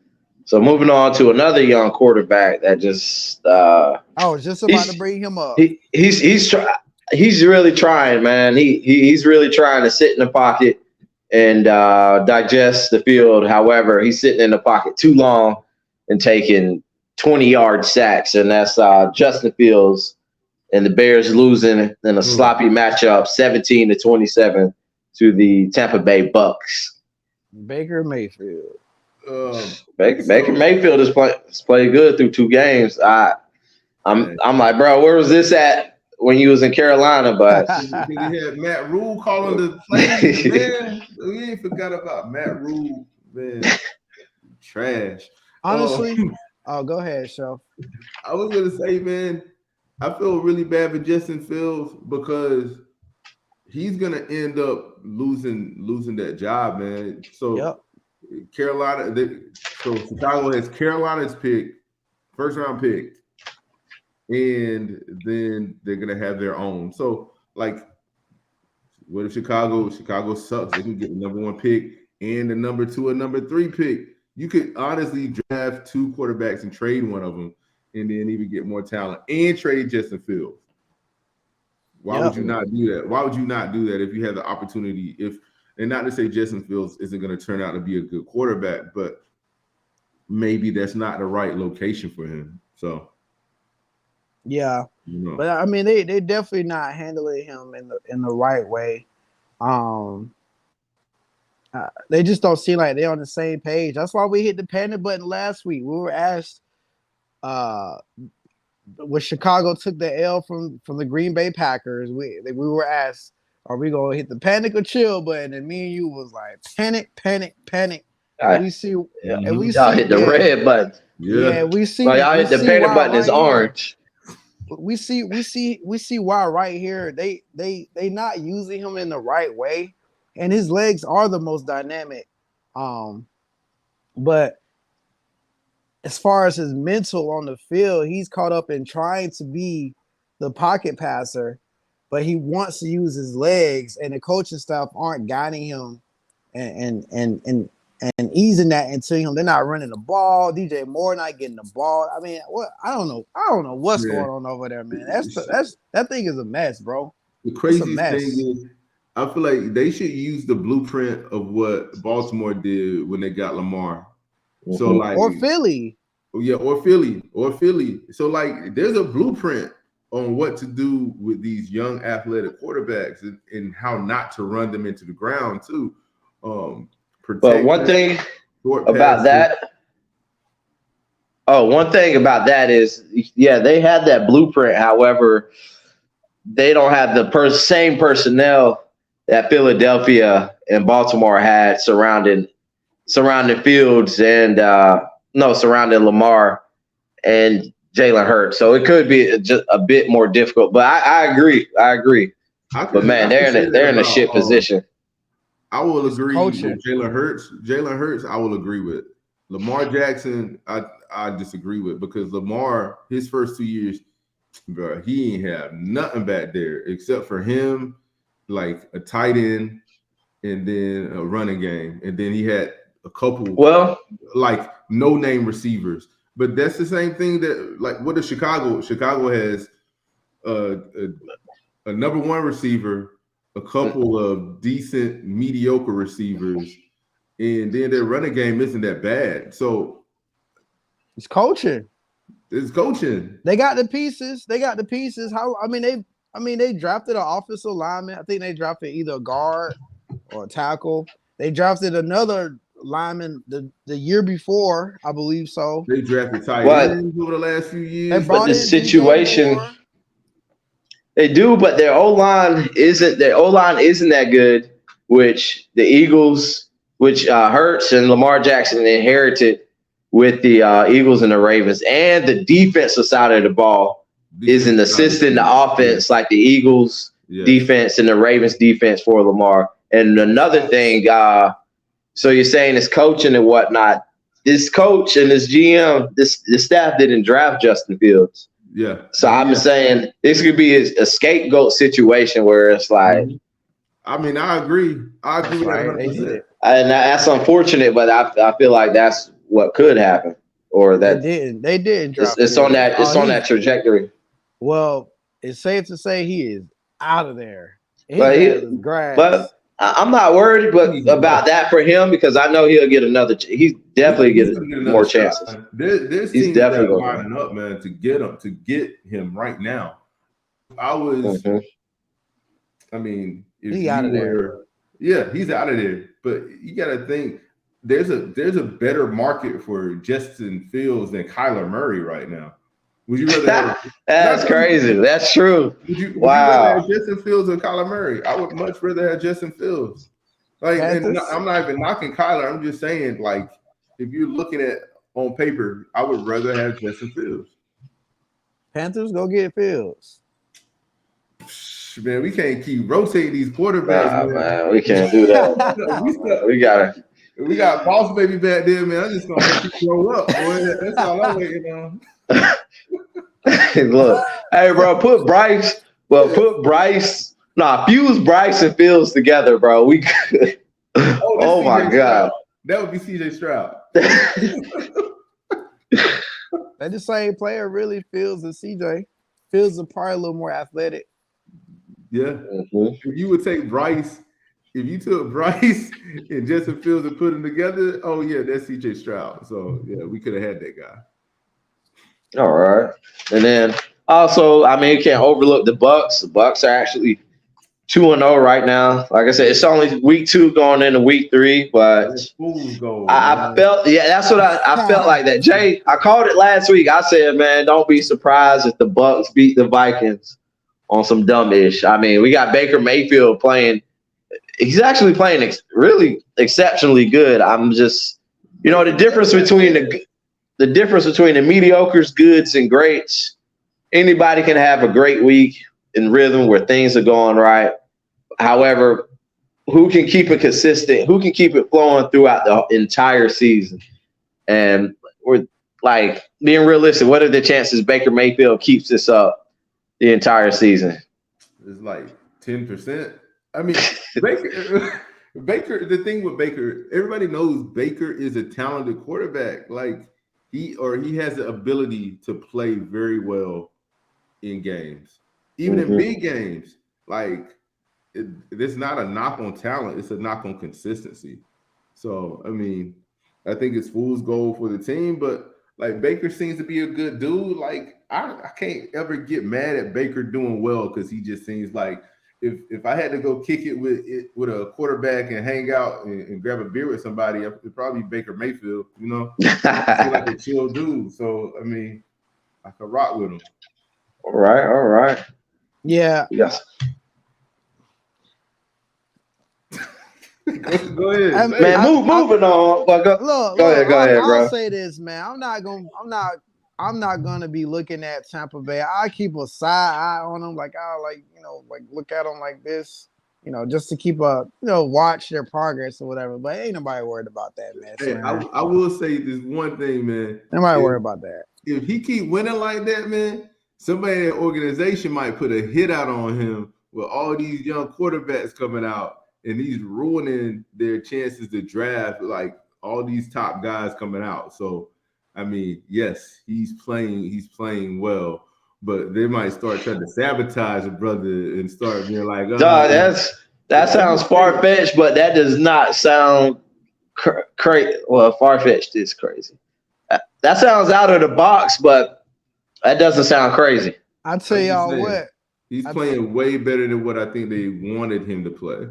So moving on to another young quarterback that just I was just about to bring him up. He's really trying, man. He's really trying to sit in the pocket and digest the field. However, he's sitting in the pocket too long and taking 20-yard sacks, and that's Justin Fields and the Bears losing in a sloppy matchup, 17-27 to the Tampa Bay Bucks. Baker Mayfield. Baker Mayfield has played good through 2 games. I'm like, bro, where was this at when you was in Carolina? But he had Matt Rule calling the plays, man. We ain't forgot about Matt Rule, man. Trash. Honestly, go ahead, Shelf. I was gonna say, man, I feel really bad for Justin Fields because he's gonna end up losing that job, man. So Carolina, so Chicago has Carolina's pick, first round pick, and then they're gonna have their own. So like, what if Chicago sucks? They can get the number 1 pick and the number 2 and number 3 pick. You could honestly draft 2 quarterbacks and trade one of them, and then even get more talent and trade Justin Fields. Why would you not do that? Why would you not do that if you had the opportunity? And not to say Justin Fields isn't going to turn out to be a good quarterback, but maybe that's not the right location for him. So, but I mean, they definitely not handling him in the right way. They just don't seem like they're on the same page. That's why we hit the panic button last week. We were asked, when Chicago took the L from the Green Bay Packers, we were asked, are we gonna hit the panic or chill button? And me and you was like, panic. Right. We see, and y'all hit the red button. We see. Well, y'all hit the panic button is orange. We see why right here. They not using him in the right way, and his legs are the most dynamic. But as far as his mental on the field, he's caught up in trying to be the pocket passer, but he wants to use his legs, and the coaching staff aren't guiding him and easing that into him. They're not running the ball. DJ Moore not getting the ball. I mean, what? I don't know what's going on over there, man. That thing is a mess, bro. The craziest thing is, I feel like they should use the blueprint of what Baltimore did when they got Lamar. So like, or Philly. Or Philly. So like, there's a blueprint on what to do with these young athletic quarterbacks and how not to run them into the ground too. But one thing about that is, they had that blueprint. However, they don't have the same personnel that Philadelphia and Baltimore had surrounding Fields and surrounding Lamar and Jalen Hurts. So it could be just a bit more difficult. But I agree. But man, they're in a shit position. I will agree with Jalen Hurts. Jalen Hurts, I will agree with. Lamar Jackson, I disagree with, because Lamar, his first 2 years, bro, he ain't have nothing back there except for him, like a tight end, and then a running game, and then he had a couple like no-name receivers. But that's the same thing that, like, what is Chicago? Chicago has a number 1 receiver, a couple of decent, mediocre receivers, and then their running game isn't that bad. So it's coaching. It's coaching. They got the pieces. They drafted an offensive lineman. I think they drafted either a guard or a tackle. They drafted another lineman the year before, I believe so. They drafted tight ends over the last few years. But the situation, they do, but their O-line isn't that good, which the Eagles, Hurts and Lamar Jackson inherited with the Eagles and the Ravens. And the defensive side of the ball isn't assisting the offense like the Eagles defense and the Ravens defense for Lamar. And another thing, so you're saying it's coaching and whatnot. This coach and this GM, the staff didn't draft Justin Fields. Yeah. So I'm saying this could be a scapegoat situation where it's like. I mean, I agree. With that. And that's unfortunate, but I feel like that's what could happen, or that they didn't draft. It's on that trajectory. Well, it's safe to say he is out of there. But I'm not worried about that for him, because I know he'll get another. He's definitely get more chances. There's teams that are lining up, man, to get him right now. I mean, he's out of there. Yeah, he's out of there. But you got to think there's a better market for Justin Fields than Kyler Murray right now. Would you rather? That's crazy. That's true. Would you rather have Justin Fields or Kyler Murray? I would much rather have Justin Fields. Like, and I'm not even knocking Kyler. I'm just saying, like, if you're looking at on paper, I would rather have Justin Fields. Panthers, go get Fields. Man, we can't keep rotating these quarterbacks, man. We can't do that. We got boss baby back there, man. I'm just gonna let you grow up, boy. That's all I'm waiting on. Look, hey, bro, fuse Bryce and Fields together, bro. We could. Oh my God. That would be CJ Stroud. They the same player, really. Fields and CJ. Fields are probably a little more athletic. Yeah. Mm-hmm. If you would take Bryce, if you took Bryce and Justin Fields and put them together, oh yeah, that's CJ Stroud. So yeah, we could have had that guy. All right. And then also, I mean, you can't overlook the Bucks. The Bucks are actually 2-0 right now. Like I said, it's only week 2 going into week 3, but I felt, that's what I felt like that. Jay, I called it last week. I said, man, don't be surprised if the Bucks beat the Vikings on some dumb-ish. I mean, we got Baker Mayfield playing. He's actually playing really exceptionally good. I'm just, the difference between the mediocres, goods, and greats. Anybody can have a great week in rhythm where things are going right. However, who can keep it consistent? Who can keep it flowing throughout the entire season? And we're like being realistic. What are the chances Baker Mayfield keeps this up the entire season? It's like 10%. I mean, Baker. The thing with Baker, everybody knows Baker is a talented quarterback. Like he has the ability to play very well in games, even in big games. Like it's not a knock on talent; it's a knock on consistency. So, I mean, I think it's fool's gold for the team. But like Baker seems to be a good dude. Like I can't ever get mad at Baker doing well because he just seems like. If I had to go kick it with a quarterback and hang out and grab a beer with somebody, it'd probably be Baker Mayfield, He's like a chill dude. So, I mean, I could rock with him. All right. Yeah. Yes. Go ahead. Moving on. Go ahead, bro. I'll say this, man. I'm not gonna be looking at Tampa Bay. I keep a side eye on them, look at them like this, just to keep watch their progress or whatever. But ain't nobody worried about that, man. Hey, I will say this one thing, man. Nobody worried about that. If he keep winning like that, man, somebody in the organization might put a hit out on him with all these young quarterbacks coming out, and he's ruining their chances to draft like all these top guys coming out. So. I mean, yes, he's playing well, but they might start trying to sabotage a brother and start being like, that sounds far-fetched, but that does not sound crazy. Well, far-fetched is crazy. That sounds out of the box, but that doesn't sound crazy. I'll tell y'all what. He's playing way better than what I think they wanted him to play.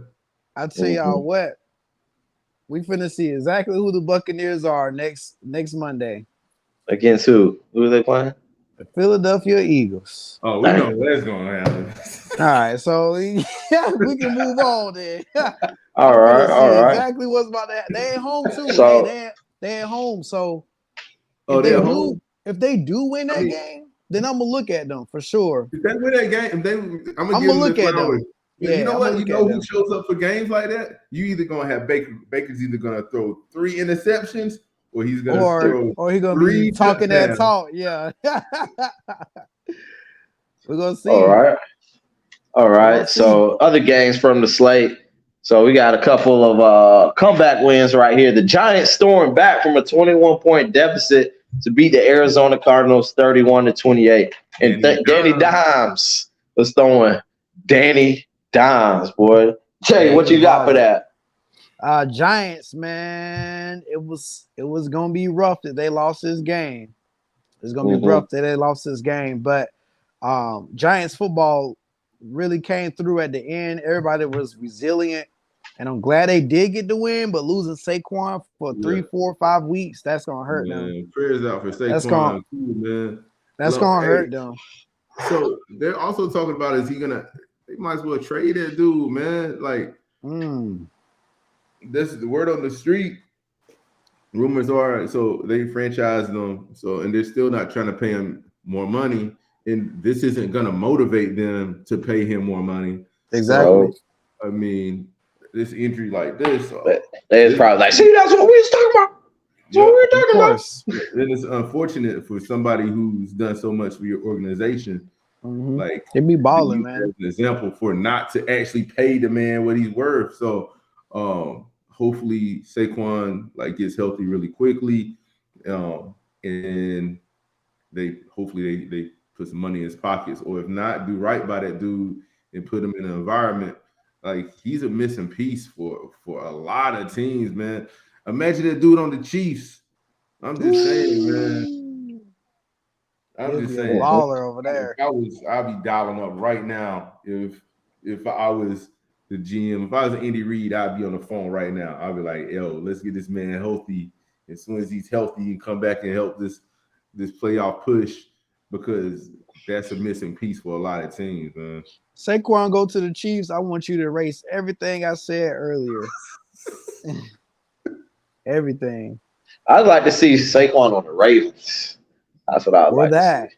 I'll tell y'all what. We finna see exactly who the Buccaneers are next Monday. Against who? Who are they playing? The Philadelphia Eagles. Oh, we know that's going to happen. All right, so we can move on then. All right. Exactly what's about to happen. They ain't home too. So, they ain't home. So if they do win that game, then I'm gonna look at them for sure. If they win that game, I'm gonna look at them. Yeah, you know what? You know who shows up for games like that? You either gonna have Baker. Baker's either gonna throw 3 interceptions. Or he's gonna be talking that talk. Yeah. We're gonna see. All right. So other games from the slate. So we got a couple of comeback wins right here. The Giants stormed back from a 21-point deficit to beat the Arizona Cardinals 31-28. And Danny Dimes was throwing Danny Dimes, boy. Jay, what you got for that? Giants, man, it was gonna be rough that they lost this game. It's gonna be rough that they lost this game, but Giants football really came through at the end. Everybody was resilient, and I'm glad they did get the win. But losing Saquon for 3, 4, 5 weeks, that's gonna hurt them. Prayers out for Saquon, man. That's gonna hurt them. So they're also talking about they might as well trade that dude, man. Like. This is the word on the street. Rumors are so they franchised them. So and they're still not trying to pay him more money. and this isn't going to motivate them to pay him more money. Exactly. So, I mean, this injury like this, it's probably like, see, that's what we was talking about. That's what we were talking about. And it's unfortunate for somebody who's done so much for your organization. Mm-hmm. Like, they be balling, man. As an example for not to actually pay the man what he's worth. So, hopefully Saquon gets healthy really quickly, and they put some money in his pockets, or if not, do right by that dude and put him in an environment. Like, he's a missing piece for a lot of teams, man. Imagine that dude on the Chiefs. I'm just saying, man. I'm just saying, baller over there. I'd be dialing up right now if I was the GM. If I was Andy Reid, I'd be on the phone right now. I'd be like, yo, let's get this man healthy. As soon as he's healthy, he can come back and help this playoff push, because that's a missing piece for a lot of teams, man. Saquon go to the Chiefs. I want you to erase everything I said earlier. Everything. I'd like to see Saquon on the Ravens. That's what I would like to see.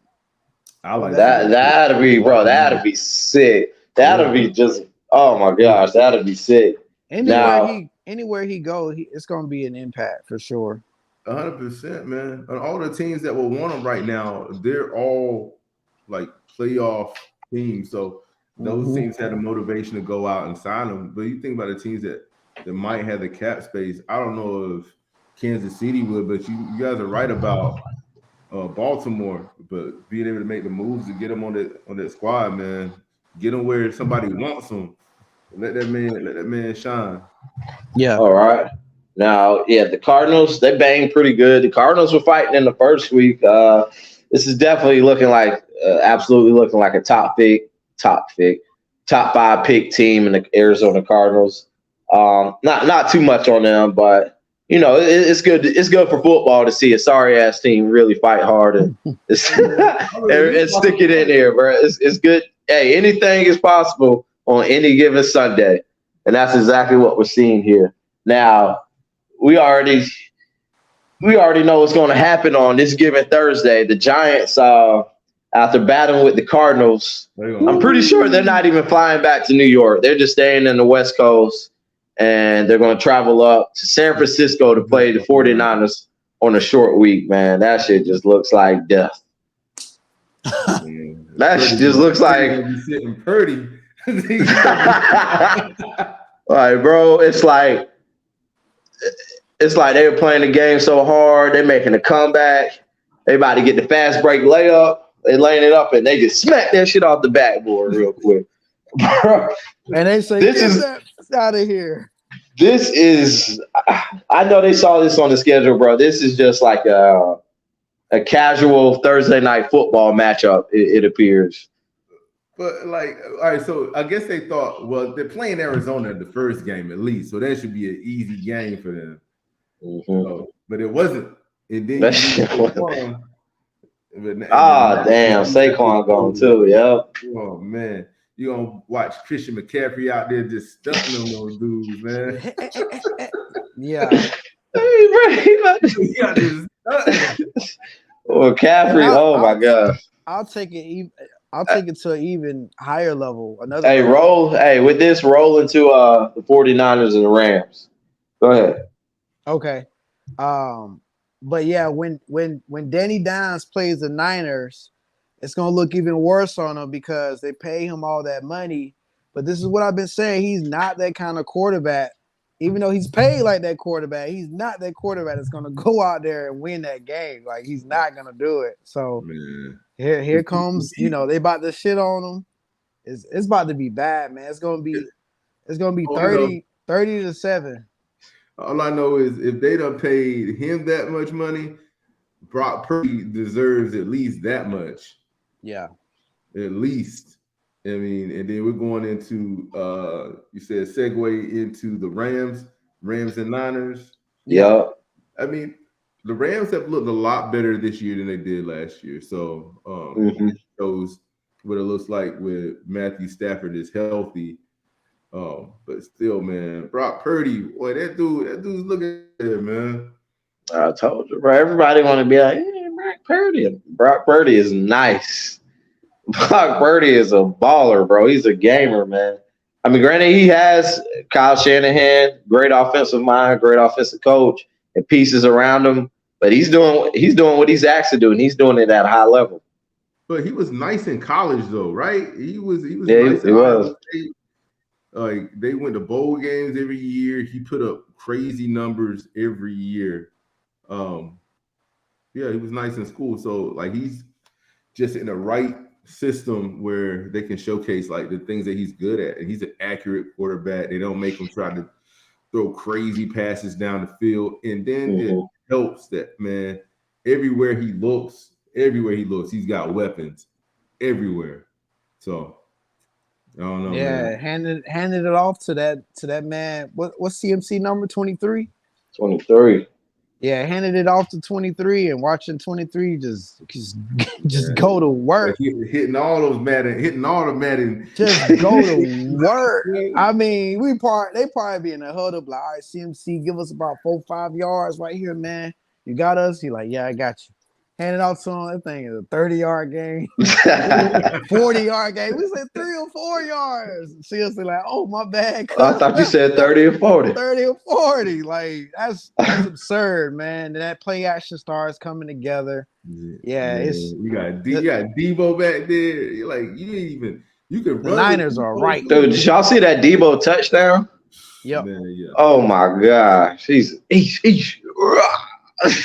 I like that. That'd be, bro. That'd be sick. That'd be just. Oh my gosh, that'd be sick. Anywhere he go, it's gonna be an impact for sure. 100%, man. And all the teams that will want him right now, they're all like playoff teams. So those teams had the motivation to go out and sign him. But you think about the teams that might have the cap space. I don't know if Kansas City would, but you guys are right about Baltimore. But being able to make the moves to get him on that squad, man, get him where somebody wants him. Let that man shine. Yeah. All right. Now, the Cardinals, they banged pretty good. The Cardinals were fighting in the first week. This is definitely looking like, absolutely looking like a top 5 pick team in the Arizona Cardinals. Not too much on them, but it's good. It's good for football to see a sorry ass team really fight hard and stick it in there, bro. It's good. Hey, anything is possible on any given Sunday, and that's exactly what we're seeing here. Now, we already know what's going to happen on this given Thursday. The Giants, after battling with the Cardinals, I'm pretty sure they're not even flying back to New York. They're just staying in the West Coast, and they're going to travel up to San Francisco to play the 49ers on a short week, man. That shit just looks like death. That shit just looks like sitting pretty. Like, bro, it's like they were playing the game so hard. They're making a comeback. They about to get the fast break layup. They laying it up, and they just smack that shit off the backboard real quick. Bro, and they say, "This is out of here." This is. I know they saw this on the schedule, bro. This is just like a casual Thursday night football matchup. It appears. But all right, so I guess they thought, well, they're playing Arizona the first game at least, so that should be an easy game for them. Mm-hmm. But it wasn't. And then damn, Saquon gone too. Yep. Oh man, you gonna watch Christian McCaffrey out there just stunting on those dudes, man. Yeah. McCaffrey. Oh my gosh. I'll take it to an even higher level. Roll into the 49ers and the Rams. Go ahead. Okay. But yeah, when Danny Dimes plays the Niners, it's gonna look even worse on him because they pay him all that money. But this is what I've been saying. He's not that kind of quarterback. Even though he's paid like that quarterback, he's not that quarterback that's gonna go out there and win that game. Like, he's not gonna do it. So here comes, they about to shit on him. It's about to be bad, man. It's gonna be 30-7. All I know is if they done paid him that much money, Brock Purdy deserves at least that much. Yeah. At least. I mean, and then we're going into you said segue into the Rams and Niners. Yeah. I mean, the Rams have looked a lot better this year than they did last year. So shows what it looks like with Matthew Stafford is healthy. But still, man, Brock Purdy, boy, that dude's looking good, man. I told you, bro. Everybody want to be like, hey, Brock Purdy. Brock Purdy is nice. Brock Purdy is a baller, bro. He's a gamer, man. I mean, granted, he has Kyle Shanahan, great offensive mind, great offensive coach, and pieces around him. But he's doing what he's asked to do, and he's doing it at a high level. But he was nice in college, though, right? He was Yeah, nice. he was. Like they went to bowl games every year. He put up crazy numbers every year. Yeah, he was nice in school. So like he's just in the right system where they can showcase like the things that he's good at. And he's an accurate quarterback. They don't make him try to throw crazy passes down the field. And then it helps that, man, everywhere he looks, he's got weapons everywhere. So I don't know. Yeah, man. handed it off to that man. What's CMC number 23? 23. Yeah, handed it off to 23 and watching 23 just go to work. Hitting all the Madden. Just go to work. I mean, they probably be in a huddle like, all right, CMC, give us about 4-5 yards right here, man. You got us? He like, yeah, I got you. Hand it off to him. That thing is a 30-yard game, 40-yard game. We said 3 or 4 yards. Seriously, like, oh, my bad. I thought you said 30 or 40. 30 or 40. Like, that's absurd, man. And that play action starts coming together. Yeah, it's you got Debo back there. You're like, you can the run. Niners are right. Dude, did y'all see that Debo touchdown? Yep. Man, yeah. Oh my gosh. He's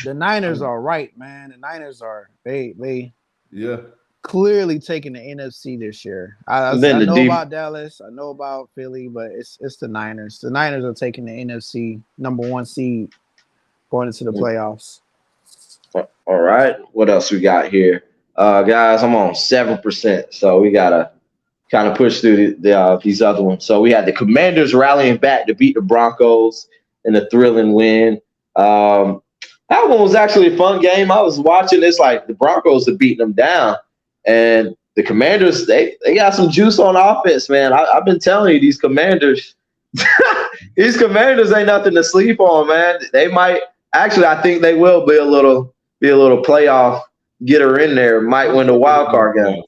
The Niners are right, man. The Niners are they yeah clearly taking the NFC this year. I know about Dallas, I know about Philly, but it's the Niners. The Niners are taking the NFC number 1 seed going into the playoffs. All right. What else we got here? Guys, I'm on 7%. So we gotta kind of push through these other ones. So we had the Commanders rallying back to beat the Broncos in a thrilling win. That one was actually a fun game. I was watching this, like the Broncos are beating them down. And the Commanders, they got some juice on offense, man. I've been telling you, these Commanders ain't nothing to sleep on, man. They might actually, I think they will be a little playoff getter in there. Might win the wild card game.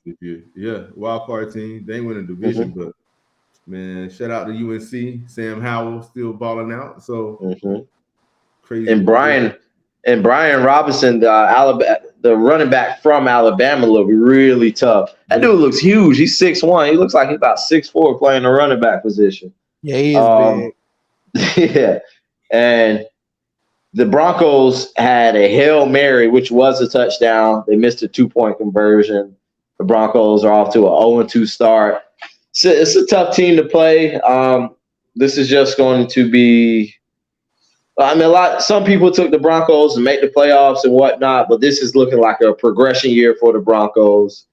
Yeah, wild card team. They win a division, but man, shout out to UNC. Sam Howell still balling out. So crazy. And Brian Robinson, the running back from Alabama, looked really tough. That dude looks huge. He's 6'1". He looks like he's about 6'4", playing the running back position. Yeah, he is big. Yeah. And the Broncos had a Hail Mary, which was a touchdown. They missed a 2-point conversion. The Broncos are off to an 0-2 start. It's a tough team to play. This is just going to be – I mean, some people took the Broncos to make the playoffs and whatnot, but this is looking like a progression year for the Broncos.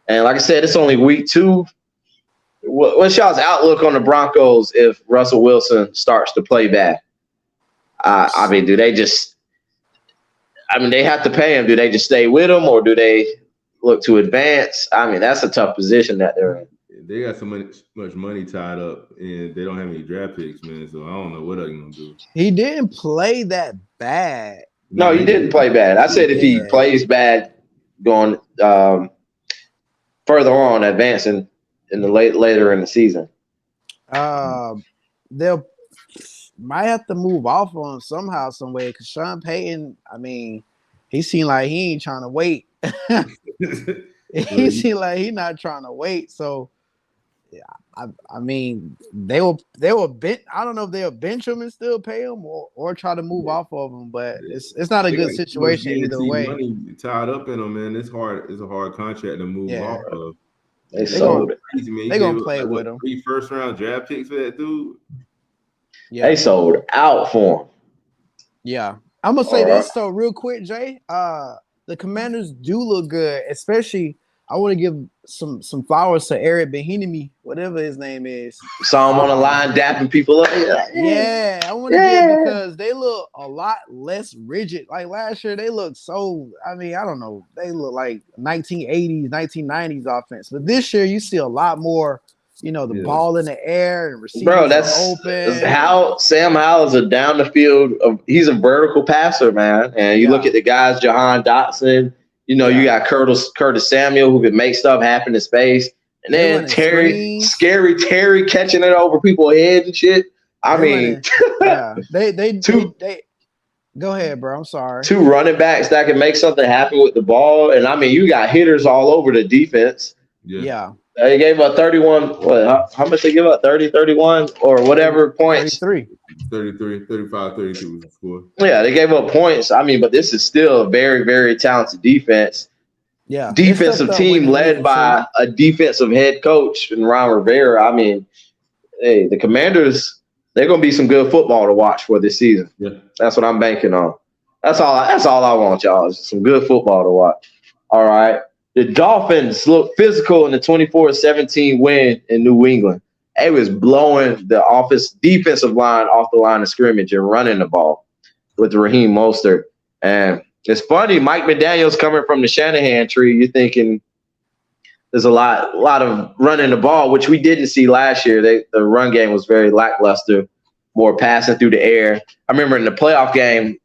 And like I said, it's only week 2. What's y'all's outlook on the Broncos if Russell Wilson starts to play bad? I mean, do they just – I mean, they have to pay him. Do they just stay with him, or do they look to advance? I mean, that's a tough position that they're in. They got so much money tied up, and they don't have any draft picks, man. So I don't know what they're gonna do. He didn't play that bad. No, he didn't play bad. I said if he plays bad, going further on, advancing in the later in the season, they'll might have to move off on him somehow, some way. Because Sean Payton, I mean, he seemed like he ain't trying to wait. He seemed like he not trying to wait. So. Yeah, I mean, they will bench. I don't know if they'll bench him and still pay him, or try to move off of him. But it's not a good situation either way. Money tied up in him, man. It's hard. It's a hard contract to move off of. They sold it. They're gonna play with him. 3 first-round draft picks for that dude. Yeah, they sold out for him. Yeah, I'm gonna say this though, real quick, Jay. The Commanders do look good, especially. I want to give some flowers to Eric Bieniemy, whatever his name is. Saw him on the line dapping people up. Yeah, I want to give because they look a lot less rigid. Like last year, they looked so. I mean, I don't know. They look like 1980s, 1990s offense. But this year, you see a lot more. You know, the ball in the air and receivers open. How Sam Howell is a down the field. He's a vertical passer, man. And you look at the guys, Jahan Dotson. You know, you got Curtis Samuel who can make stuff happen in space. And then scary Terry catching it over people's heads and shit. They go ahead, bro. I'm sorry. 2 running backs that can make something happen with the ball. And I mean, you got hitters all over the defense. Yeah. They gave up 31. How much they give up? 30, 31 or whatever points? 33, 35, 32 was the score. Yeah, they gave up points. I mean, but this is still a very, very talented defense. Yeah. Defensive team led by a defensive head coach in Ron Rivera. I mean, hey, the Commanders, they're going to be some good football to watch for this season. Yeah. That's what I'm banking on. That's all I want, y'all, is some good football to watch. All right. The Dolphins look physical in the 24-17 win in New England. They was blowing the defensive line off the line of scrimmage and running the ball with Raheem Mostert. And it's funny, Mike McDaniel's coming from the Shanahan tree. You're thinking there's a lot of running the ball, which we didn't see last year. The run game was very lackluster, more passing through the air. I remember in the playoff game,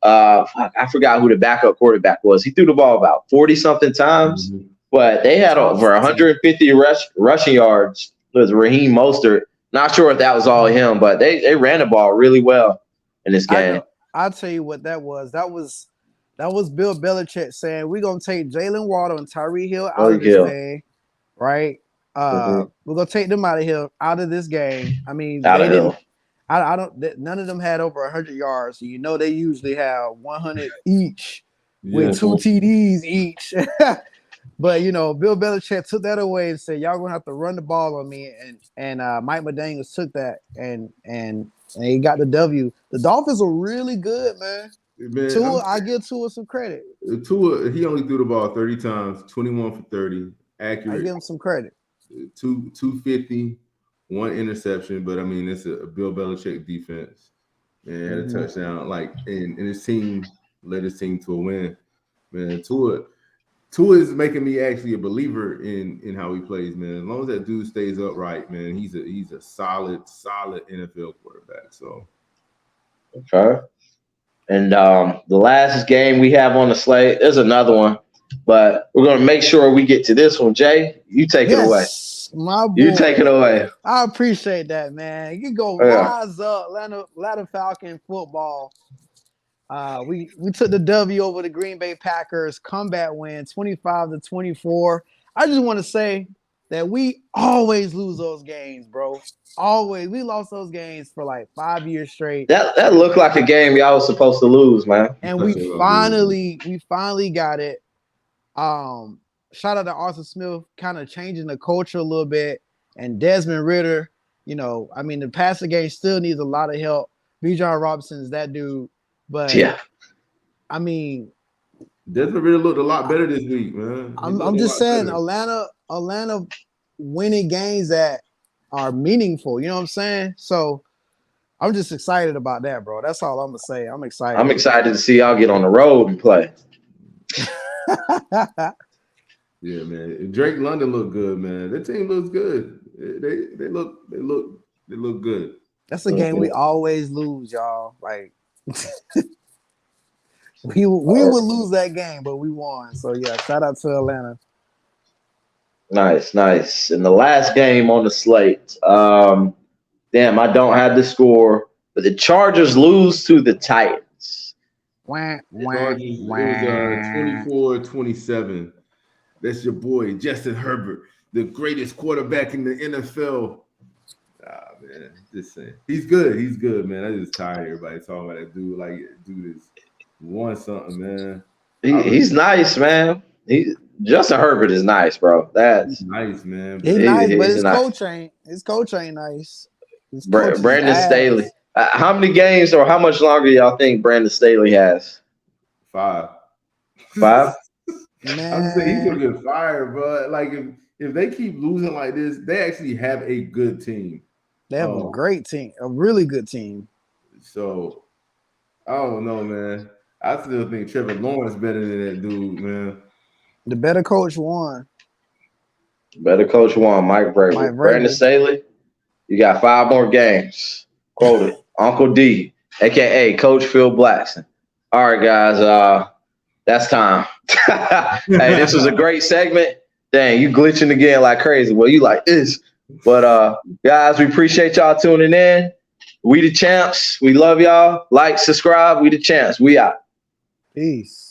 I forgot who the backup quarterback was. He threw the ball about 40-something times, but they had over 150 rushing yards with Raheem Mostert. Not sure if that was all him, but they ran the ball really well in this game. I'll tell you what that was. That was Bill Belichick saying, we're going to take Jalen Waddle and Tyreek Hill out of this game, right? We're going to take them out of this game. I mean, none of them had over 100 yards. So you know they usually have 100 each with 2 TDs each. But, you know, Bill Belichick took that away and said, y'all going to have to run the ball on me. And Mike McDaniels took that and he got the W. The Dolphins are really good, man. Tua, I give Tua some credit. Tua, he only threw the ball 30 times, 21 for 30, accurate. I give him some credit. 250, 1 interception, but I mean it's a Bill Belichick defense. And had a touchdown, and his team led his team to a win. Man, Tua is making me actually a believer in how he plays, man. As long as that dude stays upright, man, he's a solid NFL quarterback. So okay. And the last game we have on the slate, there's another one, but we're going to make sure we get to this one. Jay, you take it away. My boy. You take it away. I appreciate that, man. You go rise up, Atlanta Falcon football. We took the W over the Green Bay Packers, comeback win, 25-24. I just want to say that we always lose those games, bro. Always. We lost those games for like 5 years straight. That looked like a game y'all was supposed to lose, man. And we finally got it. Shout out to Arthur Smith, kind of changing the culture a little bit. And Desmond Ridder, you know, I mean, the passing game still needs a lot of help. Bijan Robinson is that dude. But yeah, I mean, Desmond Ridder looked a lot better this week, man. I'm just saying, Atlanta winning games that are meaningful. You know what I'm saying? So I'm just excited about that, bro. That's all I'm gonna say. I'm excited. I'm excited to see y'all get on the road and play. Yeah, man. Drake London looked good, man. That team looks good. They look good. That's a game we always lose, y'all. Like we would lose that game, but we won. So yeah, shout out to Atlanta. Nice. And the last game on the slate. Damn, I don't have the score, but the Chargers lose to the Titans. Wah, It was 24-27. That's your boy, Justin Herbert, the greatest quarterback in the NFL. Man, just saying. He's good, man. I just tired of everybody talking about that dude. Like, dude is won something, man. He's nice, man. Justin Herbert is nice, bro. That's nice, man. He's nice, but his coach ain't nice. Brandon Staley. How many games or how much longer y'all think Brandon Staley has? 5. 5? Man. I'm saying he's gonna get fired, bro. Like if they keep losing like this, they actually have a good team. They have a great team, a really good team. So I don't know, man. I still think Trevor Lawrence better than that dude, man. The better coach won. Mike Vrabel. Brandon Staley, you got 5 more games. Quoted. Uncle D, a.k.a. Coach Phil Blackson. All right, guys. That's time. Hey, this was a great segment. Dang, you glitching again like crazy. Well, you like this. But guys, we appreciate y'all tuning in. We the Champz. We love y'all. Like, subscribe. We the Champz. We out. Peace.